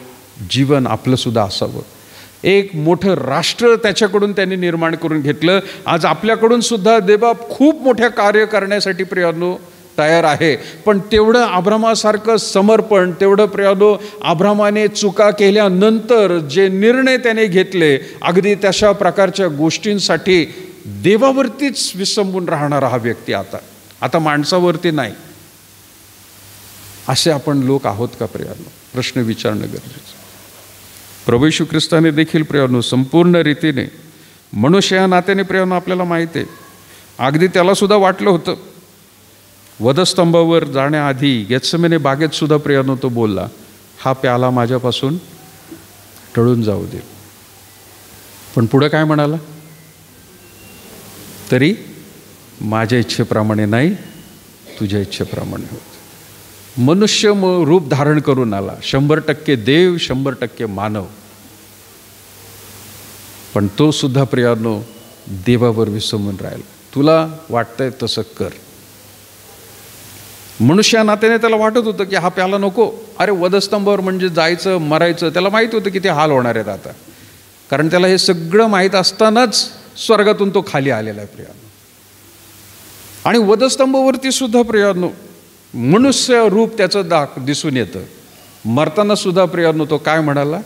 जीवन आपलं सुद्धा असावं. एक मोठं राष्ट्र त्याच्याकडून त्यांनी निर्माण करून घेतलं. आज आपल्याकडून सुद्धा देवा खूप मोठ्या कार्य करण्यासाठी प्रियांनो तयार आहे, पण तेवढं अब्रामासारखं समर्पण, तेवढं प्रियांनो अब्रामाने चुका केल्यानंतर जे निर्णय त्याने घेतले, अगदी तशा प्रकारच्या गोष्टींसाठी देवावरतीच विसंबून राहणारा हा व्यक्ती आता माणसावरती नाही. असे आपण लोक आहोत का प्रियांनो? प्रश्न विचारणं गरजेचं. प्रभू येशू ख्रिस्ताने देखील प्रियांनो संपूर्ण रीतीने मनुष्य या नात्याने प्रियांनो आपल्याला माहिती आहे, अगदी त्याला सुद्धा वाटलं होतं. वधस्तंभावर जाण्याआधी गेत्सेमने बागेत सुद्धा प्रियांनो तो बोलला, हा प्याला माझ्यापासून टळून जाऊ दे. पण पुढं काय म्हणाला? तरी माझ्या इच्छेप्रमाणे नाही, तुझ्या इच्छेप्रमाणे होत. मनुष्य रूप धारण करून आला, 100% देव 100% मानव, पण तो सुद्धा प्रियांनो देवावर विसंबून राहिला. तुला वाटतंय तसं कर. मनुष्या नात्याने त्याला वाटत होतं की हा प्याला नको. अरे वधस्तंभावर म्हणजे जायचं, मरायचं. त्याला माहिती होतं की ते हाल होणार आहेत आता, कारण त्याला हे सगळं माहीत असतानाच स्वर्गातून तो खाली आलेला आहे प्रियांनो. आणि वधस्तंभावरती सुद्धा प्रियांनो मनुष्य रूप त्याचं दिसून येतं. मरताना सुद्धा प्रियांनो तो काय म्हणाला?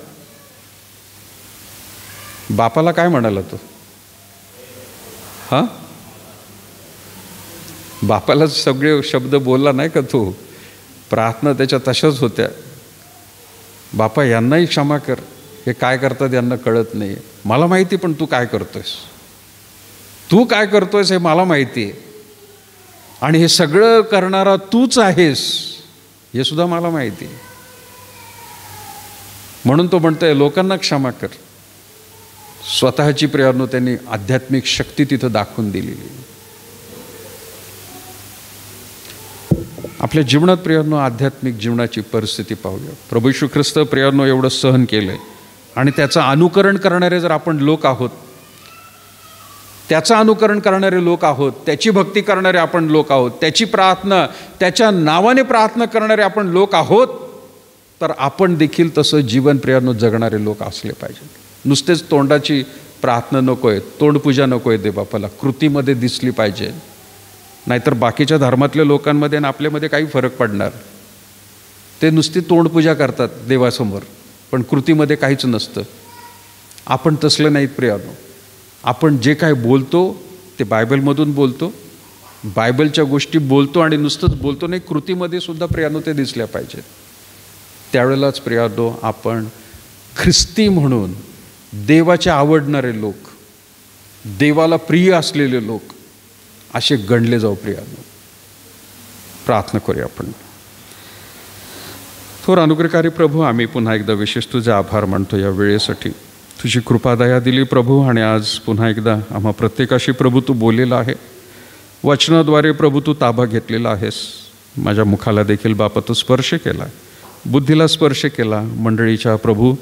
बापाला काय म्हणाला तो? बापाला सगळे शब्द बोलला नाही का तो? प्रार्थना त्याच्या तशाच होत्या. बापा, यांनाही क्षमा कर, हे काय करतात यांना कळत नाही. मला माहिती, पण तू काय करतोयस? तू काय करतोयस हे मला माहिती आहे, आणि हे सगळं करणारा तूच आहेस हे सुद्धा मला माहिती आहे. म्हणून तो म्हणतोय लोकांना क्षमा कर. स्वतःची प्रियांनो त्यांनी आध्यात्मिक शक्ती तिथं दाखवून दिलेली. आपल्या जीवनात प्रियांनो आध्यात्मिक जीवनाची परिस्थिती पाहूया. प्रभू येशू ख्रिस्त प्रियांनो एवढं सहन केलंय, आणि त्याचं अनुकरण करणारे जर आपण लोक आहोत, त्याचं अनुकरण करणारे लोक आहोत, त्याची भक्ती करणारे आपण लोक आहोत, त्याची प्रार्थना, त्याच्या नावाने प्रार्थना करणारे आपण लोक आहोत, तर आपण देखील तसं जीवन प्रियांनो जगणारे लोक असले पाहिजे. नुसतेच तोंडाची प्रार्थना नको आहे, तोंडपूजा नको आहे देवबापाला, कृतीमध्ये दिसली पाहिजे. नाहीतर बाकीच्या धर्मातल्या लोकांमध्ये आणि आपल्यामध्ये काही फरक पडणार. ते नुसती तोंडपूजा करतात देवासमोर, पण कृतीमध्ये काहीच नसतं. आपण तसलं नाहीत प्रियांनो. आपण जे काय बोलतो ते बायबलमधून बोलतो, बायबलच्या गोष्टी बोलतो, आणि नुसतंच बोलतो नाही, कृतीमध्ये सुद्धा प्रियांनो ते दिसल्या पाहिजेत. त्यावेळेलाच प्रियांनो आपण ख्रिस्ती म्हणून देवाचे आवडणारे लोक, देवाला प्रिय असलेले लोक असे गणले जाऊ प्रियांनो. प्रार्थना करूया आपण. थोर अनुग्रहकारी प्रभू, आम्ही पुन्हा एकदा विशेष तुझे आभार मानतो या वेळेसाठी. तुझी कृपादया दिली प्रभू, आणि आज पुन्हा एकदा आम्हा प्रत्येकाशी प्रभू तू बोललेला आहे. वचनाद्वारे प्रभू तू ताबा घेतलेला आहेस. माझ्या मुखाला देखील बापा तू स्पर्श केला, बुद्धीला स्पर्श केला, मंडळीच्या प्रभू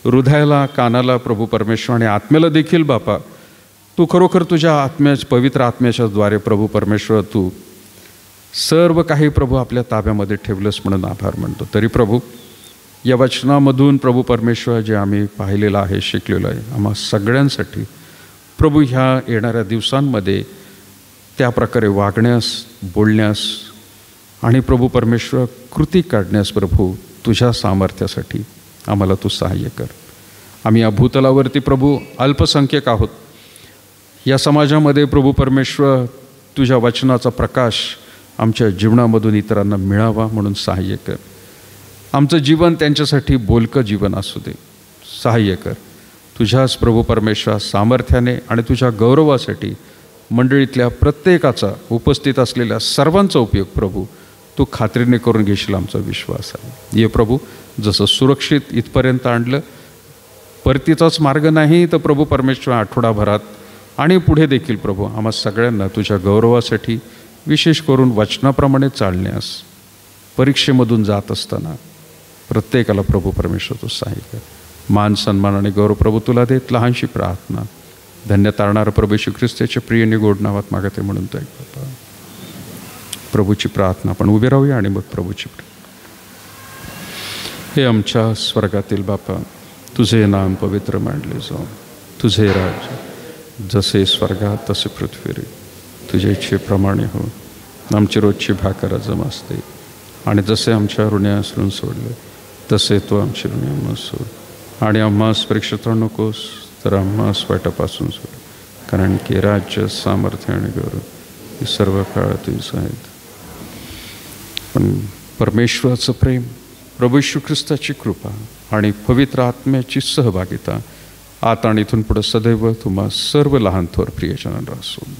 हृदयाला, कानाला प्रभू परमेश्वर, आणि आत्म्याला देखील बापा तू खरोखर तुझ्या पवित्र आत्म्याच्या द्वारे प्रभू परमेश्वर तू सर्व काही प्रभू आपल्या ताब्यामध्ये ठेवलंस म्हणून आभार मानतो. तरी प्रभू या वचनामधून प्रभू परमेश्वर जे आम्ही पाहिलेलं आहे, शिकलेलं आहे, आम्हा सगळ्यांसाठी प्रभू ह्या येणाऱ्या दिवसांमध्ये त्या प्रकारे वागण्यास, बोलण्यास आणि प्रभू परमेश्वर कृती काढण्यास प्रभू तुझ्या सामर्थ्यासाठी आम्हाला तू सहाय्य कर. आम्ही या भूतलावरती प्रभू अल्पसंख्यक आहोत. या समाजामध्ये प्रभू परमेश्वर तुझ्या वचनाचा प्रकाश आमच्या जीवनामधून इतरांना मिळावा म्हणून सहाय्य कर. आमचं जीवन त्यांच्यासाठी बोलकं जीवन असू दे. सहाय्य कर. तुझ्याच प्रभू परमेश्वर सामर्थ्याने आणि तुझ्या गौरवासाठी मंडळीतल्या प्रत्येकाचा, उपस्थित असलेल्या सर्वांचा उपयोग प्रभू तू खात्रीने करून घेशील आमचा विश्वास आहे. ये प्रभू, जसं सुरक्षित इथपर्यंत आणलं, परतीचाच मार्ग नाही तर प्रभू परमेश्वर आठवडाभरात आणि पुढे देखील प्रभू आम्हा सगळ्यांना तुझ्या गौरवासाठी, विशेष करून वचनाप्रमाणे चालण्यास, परीक्षेमधून जात असताना प्रत्येकाला प्रभू परमेश्वर तू सहाय्य कर. मान, सन्मान आणि गौरव प्रभू तुला देत. लहानशी प्रार्थना धन्य तारणारं प्रभू श्री ख्रिस्ताच्या प्रिय निगोड नावात मागते म्हणून तो बाबा. प्रभूची प्रार्थना आपण उभे राहूया आणि मग प्रभूची. हे आमच्या स्वर्गातील बापा, तुझे नाम पवित्र मानले जाऊ. तुझे राज्य जसे स्वर्गात तसे पृथ्वीवर. तुझ्या इच्छेप्रमाणे हो. आमची रोजची भाकर आज असते आणि जसे आमच्या ऋण्यास ऋण सोडले तसे तो आमची ऋण सोड. आणि आम्हास परीक्षेत नकोस तर आम्हास वाईटापासून सोड. कारण की राज्य, सामर्थ्य आणि गौरव हे सर्व काळ तुझं आहेत. पण परमेश्वराचं प्रेम, प्रभू येशू ख्रिस्ताची कृपा आणि पवित्र आत्म्याची सहभागिता आता आणि इथून पुढे सदैव तुम्हा सर्व लहान थोर प्रियजनांना असो.